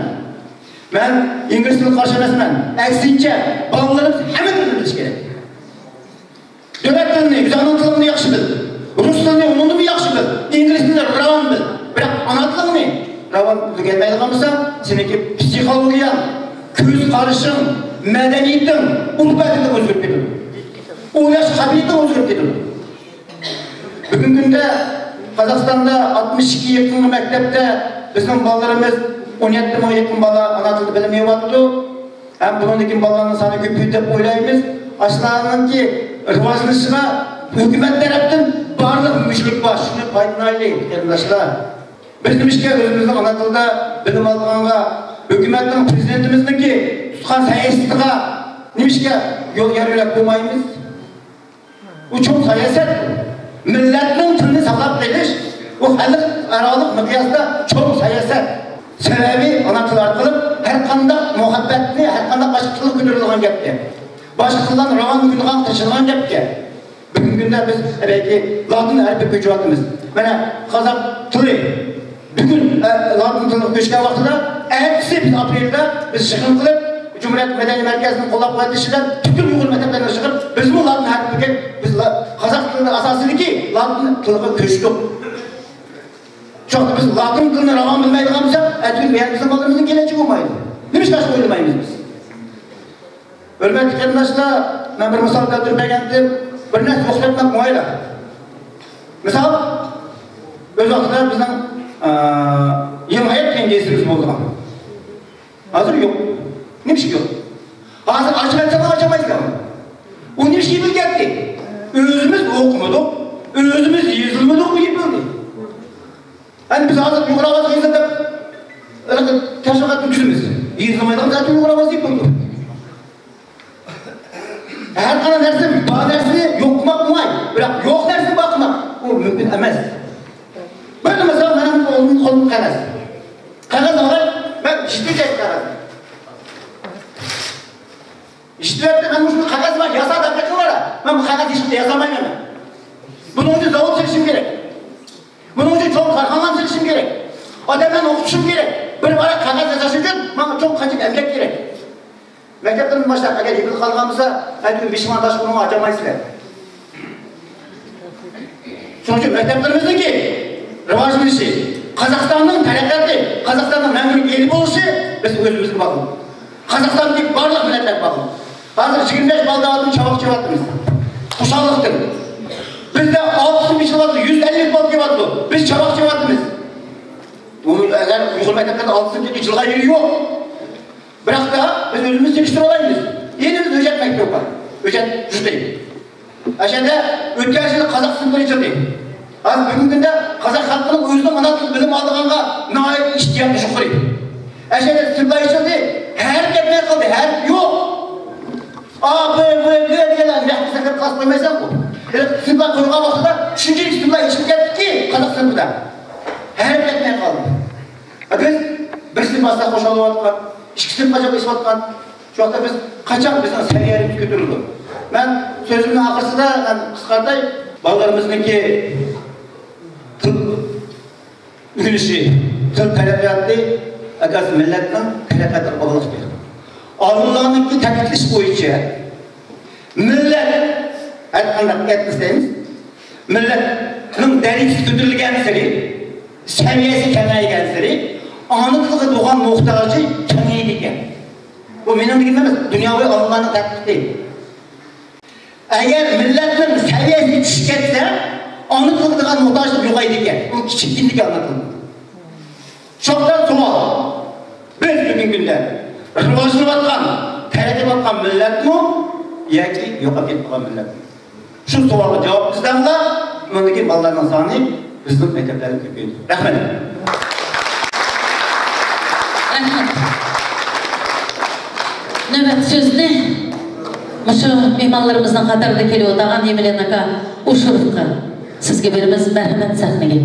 Men ingliz tilini qarshi emasman. Aksincha, bolalarimiz hamma tilni bilish kerak. Davlat tilini, biz ana tilini yaxshi bil. Rus tilini undan yaxshi bil. Ingliz tilini ravan bil. Biroq ana tilini ravan bilmaydigan bo'lsa, seniki psixologiya, ko'z qarashing, madaniyating, urbating o'zgarib ketadi. O'ylash qobiliyating o'zgarib ketadi. Bugungi kunda Qozog'istonda 62 yaqin maktabda bizning bolalarimiz 17 ming yaqin bola ana tilini bilmayapti. Ham bundan bolalarning soni ko'paydi deb o'ylaymiz. Ashlarninki rivojlanishiga hukumat tarafdan barliq mumkinlik bor. Shuni foydalanaylik, qarindoshlar. Biz nimishga o'zimizning ana tilida bilim olganga, hukumatning prezidentimizniki tutgan siyosatiga nimishga yo'l yo'lab qo'ymaymiz? Bu çok siyosat. Millatning tilini saqlab qolish, bu xalq araliq miqyosda çok siyosat. Sababi ana til orqali har qanday muhabbatni, har qanday boshqa tilga ko'tarilgan gapga. Boshqa tildan ravon kungan tashilgan gapga. Bugungi kunda biz belki latin harfi ko'chiryapmiz. Mana qozoq tili bugun latin tiliga ko'chgan vaqtida ertasi biz aprelda biz yig'in qilib Cumhuriyet Medeni Merkezi'nin qo'llab quvvatlashidan bütün Uyg'ur maktablarına chiqib biz bu latin harfiga biz qozoq tilini asosidagi latin tiliga ko'chdik. Çünkü biz latin tilini ravon bilmaydigan bo'lsak, aytib bizning bolalarimizni kelajagi bo'lmaydi. Nima ishni o'ylamaymiz biz? Hurmatli qarindoshlar, men bir misol keltirib bergandim. Bir narsa o'xshatmoq mayli. Misol, o'z vaqtida bizning Yemhayat kengashimiz bo'lgan. Hozir yo'q. Nima ish yo'q? Hozir ochmasam ochamaysan. U nima ish bilgandi? O'zimiz o'qimadik, o'zimiz yezilmadik deb bildik. Hani biz hozir yuqori ovoz qilsak deb tashviqot tushimiz. Yezilmaydigan zot yuqori ovoz deb bildik. Her qanday narsa bor narsani yo'qmaq bo'lmaydi. Biroq yo'q narsani boqmaq u mumkin emas. Böyle mesela benim kolum qog'oz. Qog'oz olib, ben ishlayajak qog'oz. İştirakta ben bu qog'oz var, yasab deb var. Ben bu qog'oz ishni yasamayman. Bunun uchun zavod seçishim kerak. Bunun uchun çok korxonalar seçishim kerak. Odamlarni o'qitishim kerak. Bir bora qog'oz yasash uchun menga çok qancha emgak kerak. Maktabdan boshlab agar yil qolgan bo'lsa, aytib 5 ming tash pulni ochamaysizlar. Shuning uchun maktablarimizniki rivojlanishi, Qozog'istonning taraqqiyoti, Qozog'istonning mamnun eli bo'lishi biz o'zimizga bog'liq. Qozog'istondagi barliq millatlar bog'liq. Hozir 25 baldavatni chavoq chevyapmiz. Xushonlikdir. Bizda 65 yil 150 bal kelyapti. Biz chavoq chevyapmiz. Bu agar Uyg'ur maktablarida 60 yilga yeri yo'q. Biroq da biz o'zimiz tekshtira olamiz. Yenimiz hujjat maktab bor. Hujjat juda. Aşağıda o'tgan yil qozoq sinfini ichirdik. Az bugungi kunda qozoq xalqining o'zining ona tili bilim olganga nihoyat ishtiyoq yuqori. Aşağıda sinflar ichirdi. Har gaplar qildi, har yo'q. A, B, V, G deganlar yaxshi sakab qilib qo'ymaysan bu. Sinflar qo'ygan vaqtida shunchalik sinflar ichib ketdiki, qozoq sinfida. Har gaplar qoldi. Biz bir sinfda qo'shilyapmiz. İkki sinfga qo'shilyapmiz. Şu anda biz qachon bizning saviyamiz ko'tarildi. Ben sözümün arkasında qisqartay bolalarimizniki til ülüşü, til taraqqiyoti agar millatning taraqqiyoti bog'liqdir. Olimlarniki ta'kidlash bo'yicha millat har qanday etnisimiz millatning darajasi ko'tarilgan sari, saviyasi kamaygan sari, ona tiliga bo'lgan muhtoji kamaydi ekan. Bu mening degim emas, dunyoviy olimlarning tadqiqoti. Eğer milletin seviyesi düşük etse, onu kıldığın muhtaçlık yoğaydı ki, bu küçükliğindeki anlatıldı. Çoktan sual, biz bugün günde rivajını batkan, terete batkan millet mi, yoki yo'qolib ketgan millat. Shu savolga javob bizdanda, undagi bolalarning soni bizning maktablarda ko'paydi. Rahmat. Növbet sözünü şu mehmanlarımızdan qatarda kelib o'tgan Emilian aka Uşuruvqa sizga beramiz, marhamat sahnaga.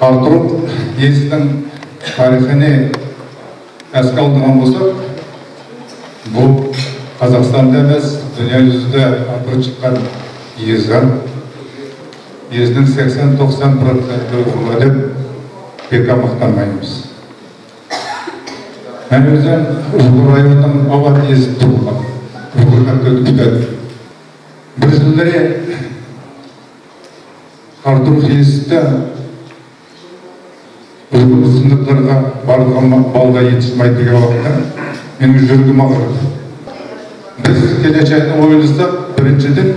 Qarturuq yesining tarixini esga oladigan bo'lsak, bu Qozog'istonda emas, dunyo yuzida ati chiqqan yezgan. Yezning 80-90% o'quvchi deb bekor maqtanmaymiz. Ben özüm Uğur rayonundan avat yezip durumda. Uğur'dan döndükler. Bizimleri Qarturuq yezipte Uğur sınıflarına balga yetişmeydiği vakti benim жүрgüm ağırdı. Biz geleceğini oylasak birinciden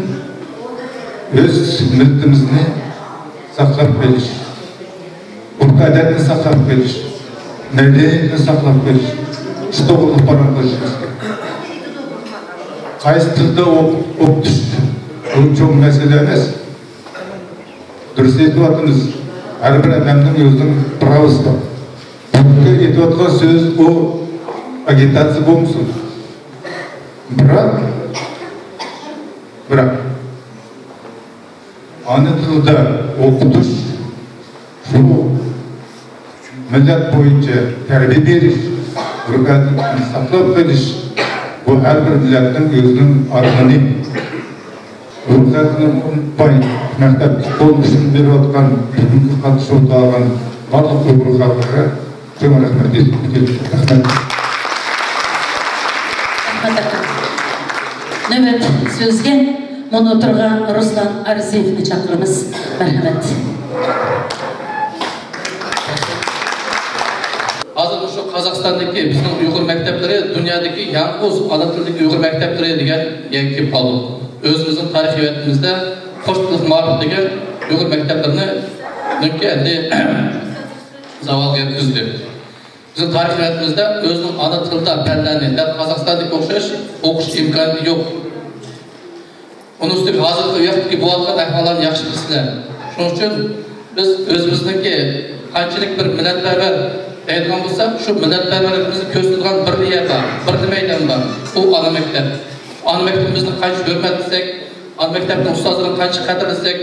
öz milletimizni saqlab kelish, urf odatni saqlab kelish, medeniyetni saqlab kelish, to'g'ri param qilishimiz kerak. Qaysi tilda o'qitish bu cho'ng masala emas. Durust aytyapmiz. Har bir odamning o'zining pravosi bor. Bu aytayotgan so'z u agitatsiya bo'lmasin. Biroq ana tilda o'qitish shu millat bo'yicha tarbiya berish, urf-odatni saqlab qolish bu har bir millatning o'zining organi. Urf-odatni unutmay, maktabga qo'lishini berayotgan, bugungi qatnashuvda olgan barcha Uyg'ur xalqiga cho'ng rahmat aytib kelaman. Növbet sözge bunu oturgan Ruslan Arziyevni çağırırız. Merhamet. Hazır şu Kazakistan'daki bizim Uygur mektepleri dünyadaki yalnız ana tildeki Uygur mektepleri degan yangi oldu. Özümüzün tarihiyetimizde Qo'shtilik ma'rif degan Uygur mekteplerini nökki endi zavalga yetkazdi. Bizim tarihiyetimizde özünün ana tilda fanlarni Kazakistan'daki o'qish imkoni yo'q. Onun üstü hazırlıklı yaptık bu halka ahvalarını yaxşı bilsinler. Şunun için biz özümüzdeki qanchalik bir millatparvar aytgan bo'lsak, shu millatparvarligimizni ko'rsatgan bir yer bor, bir maydon bor. U ana maktab. Ana maktabimizni qancha hurmatlasak, ana maktabning ustozlarini qancha qadrlasak,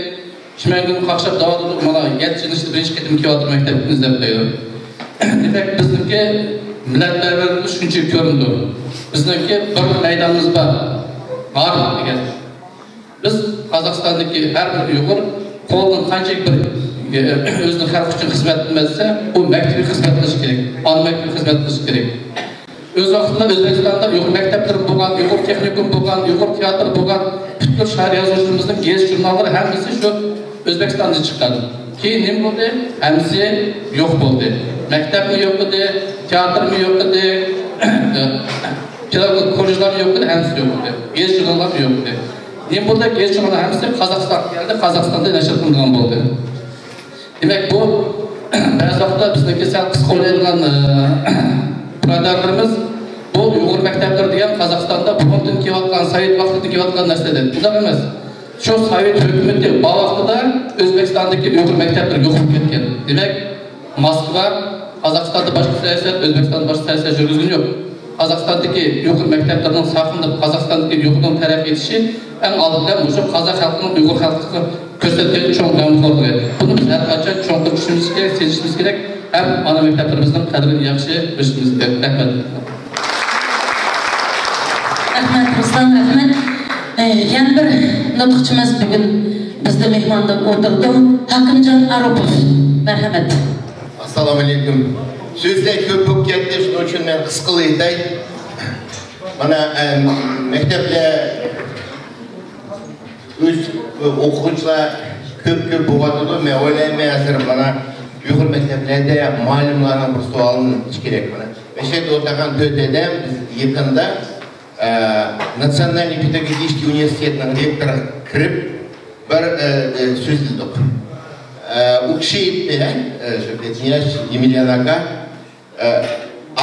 Shimanguni qaqshab davodib mana 7-chi birinchi ketim kelyapti maktabimizda deydi. Demak, bizniki millatparvarligimiz shuncha ko'rindi. Bizniki bir maydonimiz bor. Bor degan. Biz Kazakistan'daki her bir Uygur kolunun qancha bir o'zining xalq uchun xizmat qilmasa, u maktabga xizmat qilish kerak, ana maktabga xizmat qilish kerak. O'z vaqtida O'zbekistonda Uygur maktablari bo'lgan, Uygur texnikum bo'lgan, Uygur teatr bo'lgan, butun shahar yozuvchilarimizning gez jurnallari hammasi shu O'zbekistonda chiqqan. Keyin nima bo'ldi? Hammasi yo'q bo'ldi. Maktabmi yo'q edi, teatrmi yo'q edi, pedagogik kollejlar yo'q edi, hammasi yo'q edi. Gez jurnallar yo'q edi. Nima bo'ldi? Gez jurnallar hammasi Qozog'istonga keldi, Qozog'istonda nashr qilingan bo'ldi. Demek bu ba'zi vaqtda bizniki sal qisqa o'ylaydigan birodarlarimiz bu Uygur maktablar degan Qozog'istonda bugundan kelayotgan Sovet vaqtidan kelayotgan narsadir. Bunaqa emas. Shu Sovet hukumati bu vaqtida O'zbekistondagi Uygur maktablari yo'q bo'lib ketgan. Demak, Moskva Qozog'istonda boshqa siyosat, O'zbekistonda boshqa siyosat yurgizgan yo'q. Qozog'istondagi Uygur maktablarining saqlanib, Qozog'istondagi Uyg'urning taraqqiy etishi eng oldindan o'sha qozoq xalqining Uyg'ur xalqiga ko'rsatgan cho'ng g'amxo'rlik. Buni biz har qancha cho'ng tushunishimiz kerak, sezishimiz kerak. Ham ana maktablarimizning qadrini yaxshi bilishimiz kerak. Rahmat. Rahmat Ruslan, rahmat. Yana bir nutqchimiz bugun bizda mehmonda o'tirdi. Hakimjon Arupov. Marhamat. Assalomu alaykum. So'zlar ko'p bo'lib ketdi, shuning uchun men qisqalaytay. Mana maktabda o'z o'quvchilar ko'p bo'ladi. Men o'ylayman, hozir mana Uyghur maktablarida muallimlarning bir savolini chiqish kerak mana. O'sha o'tagan to'ydan yaqinda Nasionalniy pedagogik universitetining rektori kirib bir so'z qildik. U kishi aytdi, Emilian aka,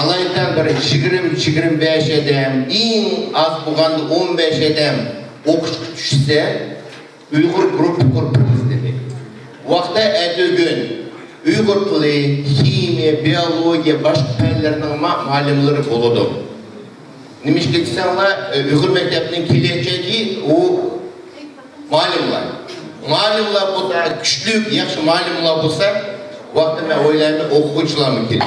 alaydan bir 20-25 odam, eng az bo'lganda 15 odam оқышқа түссе, Uyghur grup kurpumuz demek. Vakta edögün Uyghur tili, kimya, biyologiya, başka pənlərinin malimleri boludu. Nimişki desenler, Uyghur mektebinin keleceği o malimler. Malimler bu da güçlük, yaxşı malimler bulsa, vakti ben oylarını okuyucularımı keldi.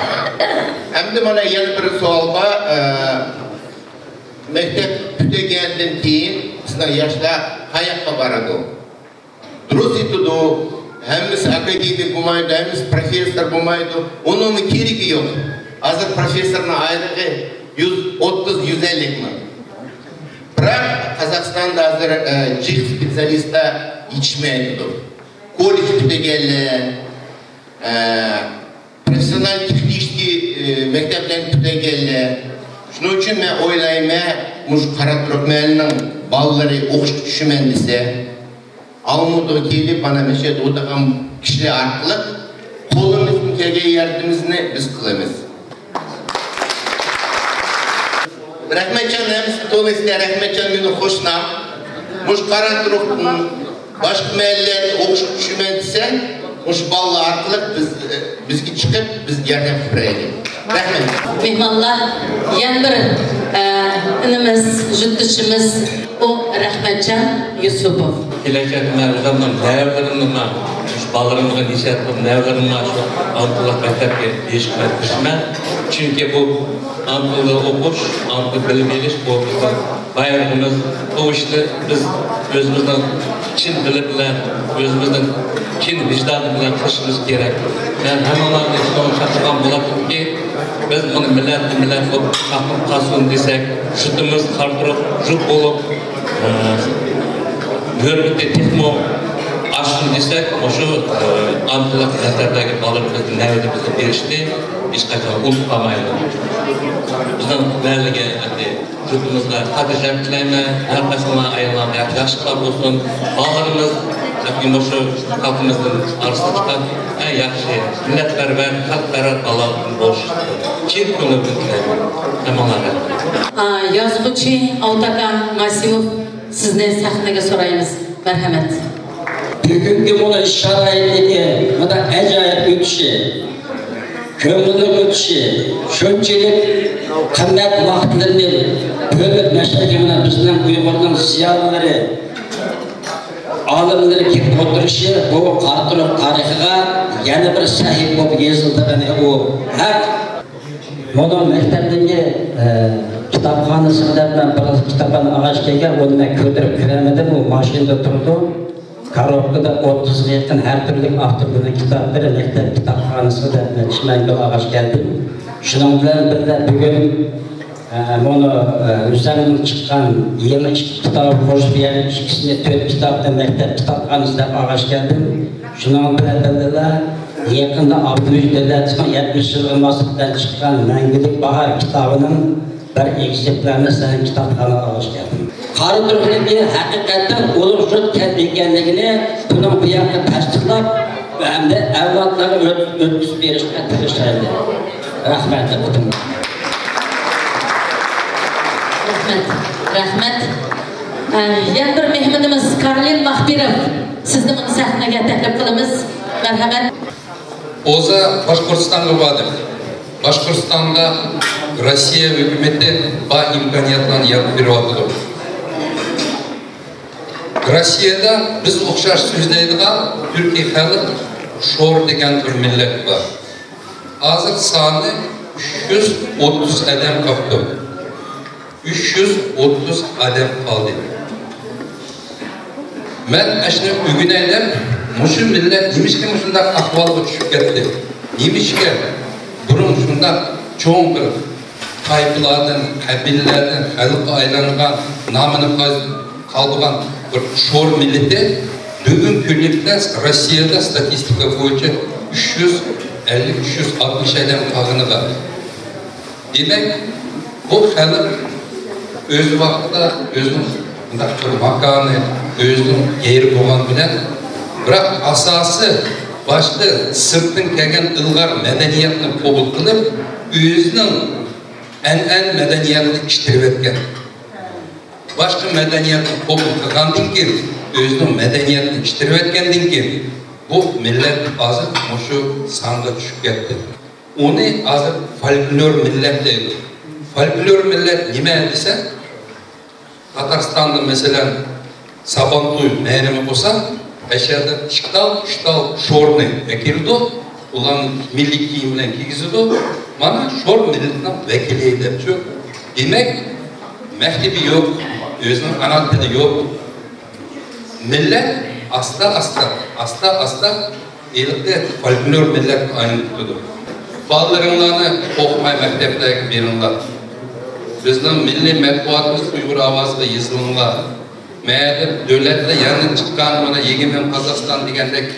Hem de bana yeni bir sualda, mektep tütegenden keyin, bizden yaşlar hayatla baradı. Duruz itudu, hemiz akademik bulmaydı, hemiz profesör bulmaydı. Onun kereki yok. Hazır profesörün aylığı 130-150 mi? Bırak Kazakistan'da hazır cih spesialista yetişmeydi. Kolej tütegenler, profesyonel teknikli mekteplerin tütegenler. Şunun için ben oylayayım, muş Karatürkmen'in balları okuş düşümen dese, Almudu gelip bana meşet otağım kişiler arkalık, kolumuzun kege yardımımızını biz kılımız. Rahmetcan hemisi dolayısıyla Rahmetcan beni hoşnam. Muş Karatürk'ün başka meğerlerini okuş düşümen dese, muş ballı arkalık bizgi çıkıp biz yerden kıpırayalım. Rahmet. Mehmanlar, yan bir inimiz, jüttüşümüz o Rahmetcan Yusupov. Gelecekten uzamdan değerlerimle, şu ballarımıza nişatım, değerlerimle şu Anadolu mektepke değişikme düşme. Çünkü bu Anadolu okuş, Anadolu bilimeliş bu bayrağımız, bu işte biz özümüzden Çin dili bilen, özümüzden Çin vicdanı bilen kılışımız gerek. Yani hemenlarını İslam'ın şartlıgan buladık ki, biz bunu millet olup, takım kasın desek, şutumuz kardırıp, jut olup, Hürmette tekmo açtım desek, şu Anadolu mektepteki ballarımızın nevede bize berişti, hiç kaçan unutmamaydı. Bizden merlige yurtumuzda katacak dileyme, her kaçına ayılan yaşlıklar olsun, ballarımız, şu halkımızın arasında çıkan en yaxşı, milletperver, halkperver ballarımız boş. Çin günü dileyme, hemenler. Yazgıcı Altakan Masimov, sizden sahnaga soraymiz. Merhamet. Bugungi buni sharoitdagi mana ajoyib o'tishi, ko'ngilli o'tishi, shunchalik qimmat vaqtlarni bo'lib yashagan bizning Uyg'urning ziyolilari, olimlari kelib o'tirishi bu Qaraturuq tarixiga yana bir sahifa bo'lib yozildi. U haq. Mana maktabdagi kitapxonasida ben biraz kitapxona ağaç kelgan, onu ben ko'tarib kiramedim, u mashinada turdi. Korobkada 30'ga yaqin har turli avtorlarning kitoblari maktab kitapxonasida ishmanga ağaç keldi. Shuning bilan birga bugun mana o'zlarining chiqqan yangi kitob qo'shib yana ikkisini 4 kitobda maktab kitapxonasida ağaç keldi. Shuning bilan birga yaqinda Abdullah Davlatxon 70 yil mas'uldan chiqqan Mangulik bahar kitobining bir ekzemplarini senin kitapxona ağaç geldim. Qaraturuqniki haqiqatan ulug'jut ekanligini bunun bu yoqqa tasdiqlab hamda avlodlarga o'tkazib berishga tirishadi. Rahmat. Rahmat. Yana bir mehmonimiz Karlin Mahbirov. Sizni bu sahnaga taklif qilamiz. Marhamat. O'zi Boshqirdistonga bordim. Boshqirdistonda Rossiya hukumati bor imkoniyatlarni yaratib beryapti. Rossiyada biz o'xshash so'zlaydigan Turkiy xalq sho'r degan bir millat bor. Hozir soni 330 odam qoldi. 330 odam qoldi. Men ashni o'rganaylik, mushu millat nimishga shunday ahvolga tushib ketdi? Nimishga burun shunday cho'ng bir tayflardan, qabilalardan xalqqa aylangan, nomini qoldirgan bir sho'r millati bugun kunlikda Rossiyada statistika bo'yicha 350-360 odam qolgani bor. Demak, bu xalq o'z vaqtida o'zining bunday bir makoni, o'zining yeri bo'lgan bilan, biroq asosi başta sırtın kelgan ilg'or madaniyatni qabul qilib, o'zining an'an madaniyatini ishtirib etgan. başka medeniyetin kabul kılgandan keyin, özünün medeniyetini iştirip etkenden keyin, bu millet azı şu sanga düşüp ketdi. Onu azı folklor millet deydi. Folklor millet nime dese, Tatarstan'da mesela Sabantuy meyremi olsa, eşerde çıktal, şorni ekildi, ulan milli kiyimden kiygizdi, bana şor milletinden vekili edip çok. Demek, mektebi yok, özünün ana dili yok. Millet asta iyilikte folklor millet aynı tutudur. Ballarınlarını okumay mektepte verirler. Bizden milli matbuatımız Uygur avazı yazılımlar. Meğerde devletle yanı çıkan bana Yegemen Kazakistan degende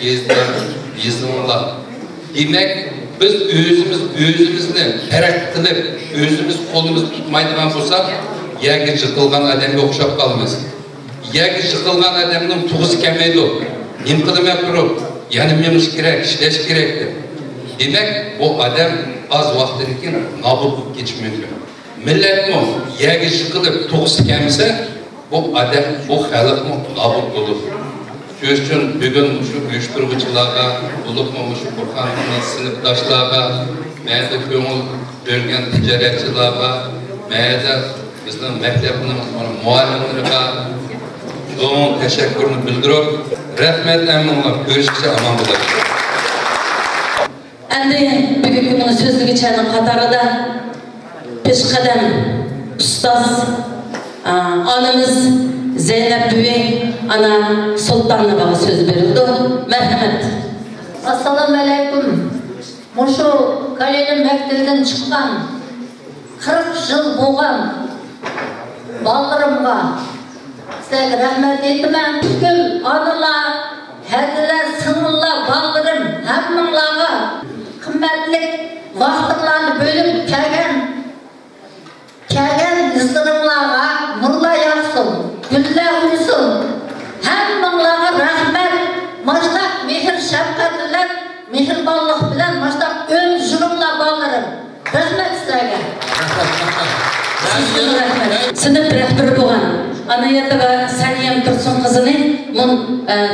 yazılımlar. Demek biz özümüzni terak kılıp, özümüz kolumuzu tutmaydigan bolsak, yagi jıkılgan adamga okşap kalmaz. Yagi jıkılgan adamның tuğusu kemeydi. İmkıdımaya kurup, yanımyamış gerek, işleş gerektir. Demek bu adam az vaxtdaki nabıl bu geçmiyor. Millet mi yagi jıkılıp tuğusu kemse, bu adam, bu xalq mı nabıl olur. Söz için bugün şu uyuşturucularga, bulup mu şu Burhan'ın sınıftaşlarga, meyde köngül bölgen ticaretçilarga, meyde bizden mektebinin muallimlerine çoğun teşekkürünü bildirip, rahmet eminler, görüşürüz aman bular. Endi bugün günün sözlü geçenin katarıda peşkadem ustaz anamız Zeynep Büyük ana Sultanlığa söz verildi. Merhamet. Assalamu alaikum. Muşu Kalenin mektebinden çıkan 40 yıl boğan ballarımga sizlerge rahmet etmem. Tükül anılar, hediler, sınırlar, ballarım, hemminglarga kıymetlik vaxtlarını bölüp kelgen izdirimlarga nurlar yaksın, güller uysun. Hemminglarga rahmet, maştak mehir şefkat bilen, mehirbanlık bilen maştak ön jurumlar ballarım. Rahmet sizlerge. Sınıf rehberi boğan Anayatıga Saniyam Tursun kızını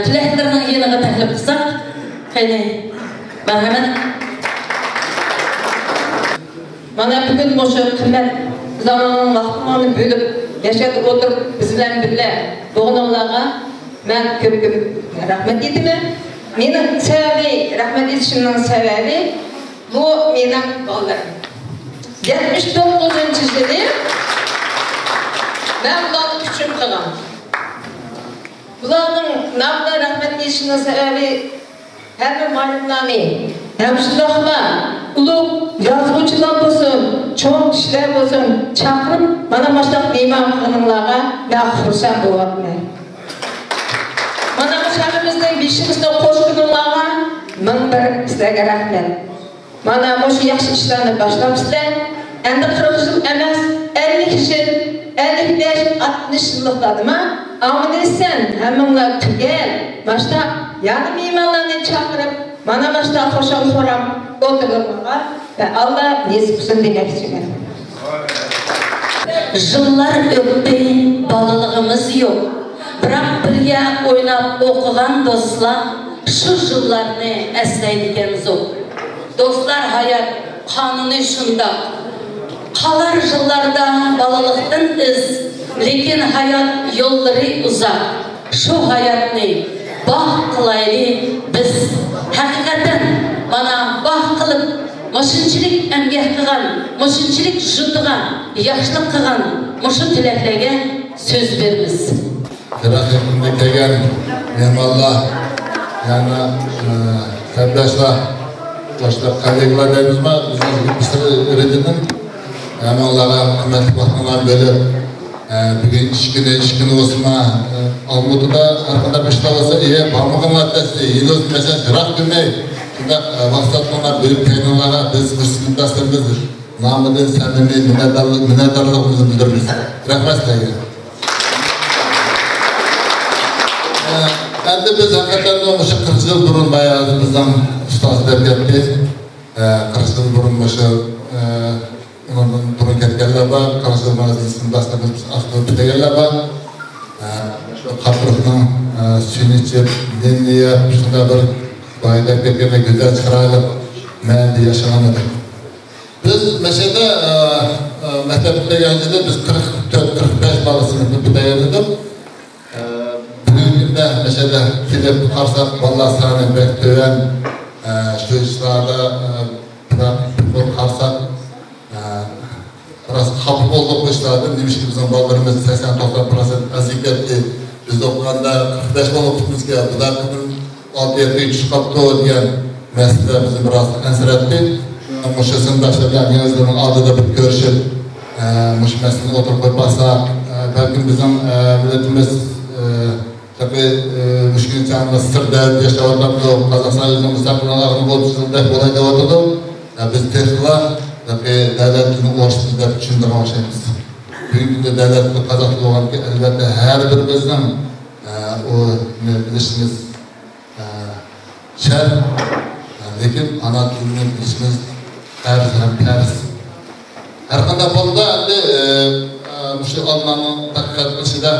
tüleklerinin yeniga tahlip kısak. Haydi, merhamet. Mana bugün moşu kıymet zamanın vaxtını bölüp yaşatıp oturup bizden birle boğunanlarga ben köp rahmet etime. Menin sebebi, rahmet etişimden sebebi bu menin ballarım. 79. yılı ben bundan küçük kılan. Bunların namda rahmet etişimden sebebi hem de malumlarını hem şundakla ulu yazgıçılar olsun, çoğun kişiler olsun çakırıp bana başlap neyman hanımlarga ben fırsat boğatmay. Bana bu şehrimizden beşimizden koşkunlarga min bir sizlerge rahmet. Bana bu yaxşı işlerini başlap sizler, endi 40 yıl emas, 50 yıl, 55-60 yıllıkladı mı? Amin etsen, hemminglar tügel, başta yanı mimarlarını çakırıp, bana başta hoşal soram oturduğumda ve Allah nesipsin demek için. Yıllar öptü, balalığımız yok. Bırak birge oynap okugan dostlar, şu yıllarını esleydiken zor. Dostlar hayat kanuni şunda. Kalar yıllarda balalıktan iz, lekin hayat yolları uzak. Şu hayatını bah kılaylı biz. Hakikaten bana bah kılıp, moşunçilik emgek kıgan, moşunçilik jutugan, yaşlık kıgan, moşun tileklerge söz verimiz. Rahmetimde kelgan memallar, yani kardeşler, başta kollegalar deymizmi, bizning Misr rejinin yani onlara kıymetli bakımlar böyle bugün işkini olsunma Almutu'da arkada beşte olsa iyi parmağım atlası, iyi olsun mesela Irak dönmeyi şunda vaksatlarına bölüp kaynağlara biz Müslümanlarımız namıdın samimi minnettarlığımızı bildiririz. Rahmet sayın. Ben de biz hakikaten o 40 yıl burun bayağı bizden ustazlar geldi. 40 yıl burun başı onun burun ketkenler var, 40 yıl mazisinde aslında aslında bitegenler var. kapırıkның sünniçip, dinliye, şunda bir bayda pekene güzel çıkaraylıp, məndi yaşanan edik. Biz mesela məktəbdə gəncədə biz 44-45 balı sınıfını bitəyirdik. Bugün gündə mesela kilip qarsak, vallahi sahne bək tövən, şu işlarda qarsak, biraz kapı olduk bu işlerde. Demiş ki bizim ballarımız 80-90% azik etti. Biz okulanda 45 balı tutmuş ki, bu da bugün 6-7 3 kapıda diyen mesele bizi biraz ensir etti. Muşasını başlayan yazılımın adı da bir görüşüp, muş meselini oturup koyparsak, belki bizim milletimiz tabi müşkün çağımız sırda yaşavatlardı, Kazakistan yüzünün müstakilliğini 30 yılda kolay devatırdı. Biz tehlikla devletini orşusunda düşündürme başlayız. Bugün günde devletini Kazaklı olan ki elbette her birimizden o bilişimiz şer, lekin ana dilini bilişimiz ters. Her kadar balda müşrik Alman'ın takikatın içinde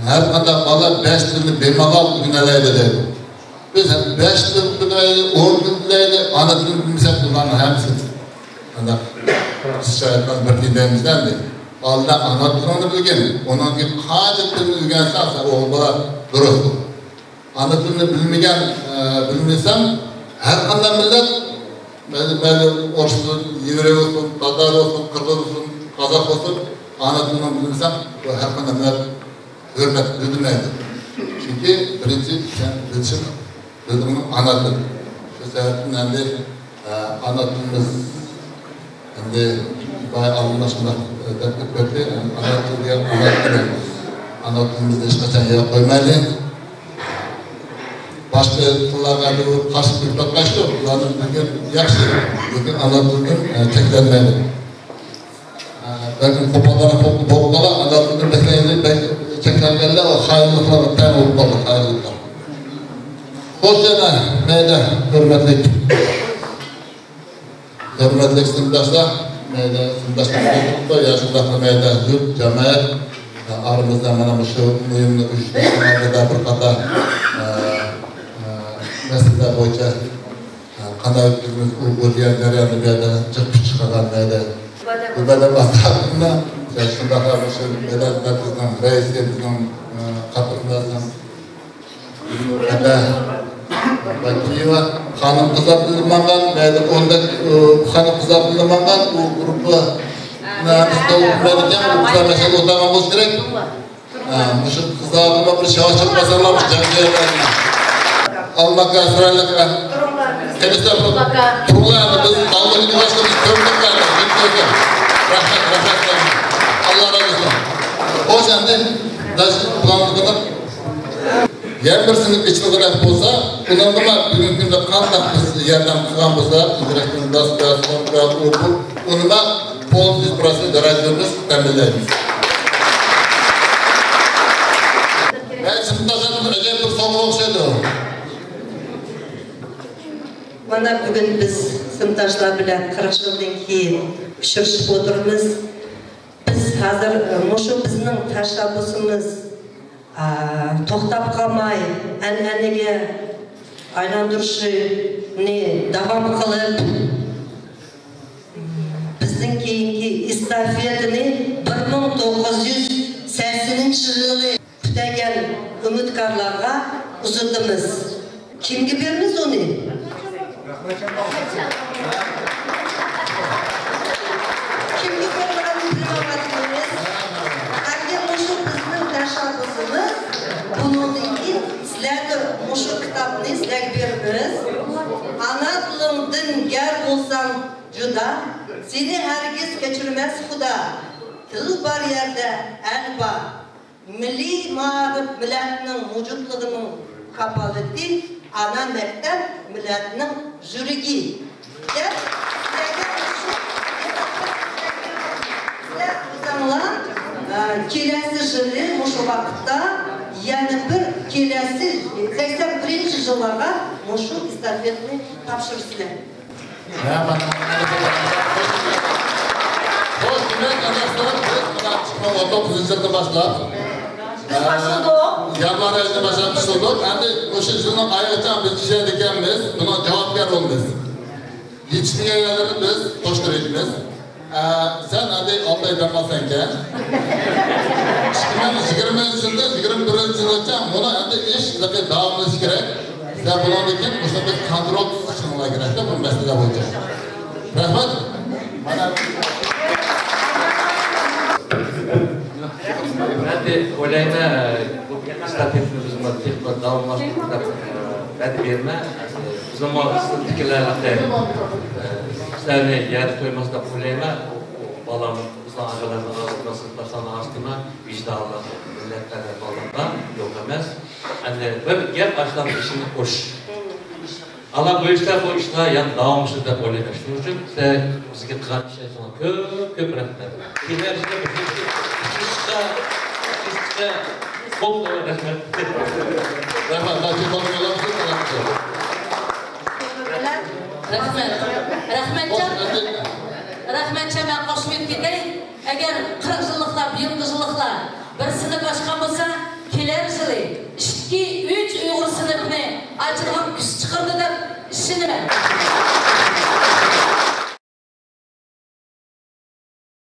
her kadar bala 5 dilini bemalal güneleydi dedi. Biz 5 dil güneleydi, 10 dil dileydi, ana dilini bilmesek bunların hepsi. Şayetmez bir dinleyimizden de. Alda ana dilini bilgen, onun ki kaç dilini bilgense o bala dururdu. Ana dilini bilmesem her kadar millet Böyle Orşu'sun, Yevre olsun, Tatar olsun, Kırgız olsun, Kazak olsun, ana dilini bilmesem her kadar hürmet edilmeydi. Çünkü birinci bilişim dediğinin ana dili. Şu sebepten hem de ana dilimiz hem de bayağı alınlaşımda teklif etti. Ana dili ana dilimizde hiç kaçan yere koymaydı. Başka tıllarga karşı bir tutlaştı. Bunların bugün yakşı, bugün ana dilinin teklenmeli. Belki kopalara boklara ana dilinin bekleyince teklenmeli o hayırlıkları ten olup kalır, hayırlıklar. Hoş yana meyde hürmetlik sındaşlar, meyde sındaşlar oldu, yaşlıklı meyde zül, cemaat, aramızda bana şu mühimli üçlüğüne da bir kadar mesele boyunca kanal ettiğimiz uygulayan cereyanı bir yerden çıkaran meyde. Bu beden baktığında, şunda kardeşim, bedenlerimizden, reisimizden, katılımlarından, Bakiyeva, hanım kızlar bilmeden, meyde onda hanım kızlar bilmeden, bu grubu namizde olmayacak, bu kızlar mesela otamamız gerek. Şu kızlarına bir şavaş çıkmasınlarmış, cemiyetlerine. Almak'a, sıraylık'a, kendisi turlarını biz Dağlık Üniversitemiz kömürlük verdik, bitmedi. Rahmet. Allah razı olsun. O yüzden dersin kullandıklarında yer bir sınıf içine kadar olsa, kullandıma bugün günde kandak biz yerden kılan olsa, direktörün onunla pol biz burası derecelerimiz temizleyiniz. Ben şimdi da acayip bir soru okşaydı. Mana bugün biz sınıftaşlar bilen 40 yıldan keyin uçuruşup oturumuz. Biz hazır muşu bizning tashabbusimiz to'xtab qolmay an'anaga aylantirishni davom qilib bizning keyingi estafetini 1980-yili kutagan umidkorlarga uzatamiz. Kimga beramiz uni? Kimga beramiz? Agar mushu bizning tashabbusimiz, bundan keyin sizlarga mushu kitobni sizlarga beramiz. Ana tilimdan gar bo'lsang juda, seni hargiz kechirmas Xudo. Til bor yerda alba. Milliy ma'rif millatning mavjudligining kapolati ana maktab millatning yuragi. Kelesi yılı muşu vakitte yani bir kelesi 81. yıllara muşu istafetini tapşırırsınlar. Hoş demek anasını 19. yılda başlar. Yanlar ayında başlamış olduk. Endi o'sha yilning ayıqdan biz ishlaydi ekanmiz. Buna javobgar bo'lamiz. Yetishmaganlarni biz to'shtiramiz. Sen hadi Altay'dan kalsanken 2020 yılda 21 yılda buna endi iş zaten davamlı gerek. Sen bunun için bu bir kontrol kısmına gerek de bu mesele olacak. Rahmet. Ben de olayına bu istatistikimizin tekrar davamlaştırıp ben verme zaman fikirlerle sizlerle yer koymasında olayına balam uzun ağalarını ağzına taşlarını açtığına vicdanlı milletlerle bağlamda yok emez. Yani bir gel başlamış işini koş. Allah bu işler yani davamlısı da olayına şunun için size bizge kılan şey sonra köp rahmet. Kimlerce bir işte bol rahmet. Rahmet daha çok olmuyorlar mısın? Rahmetcan ben qo'shib ketay. Agar 40 yilliklar, 20 yilliklar bir sinf ochgan bo'lsa, kelar yili 2-3 Uyg'ur sinfini ochilgan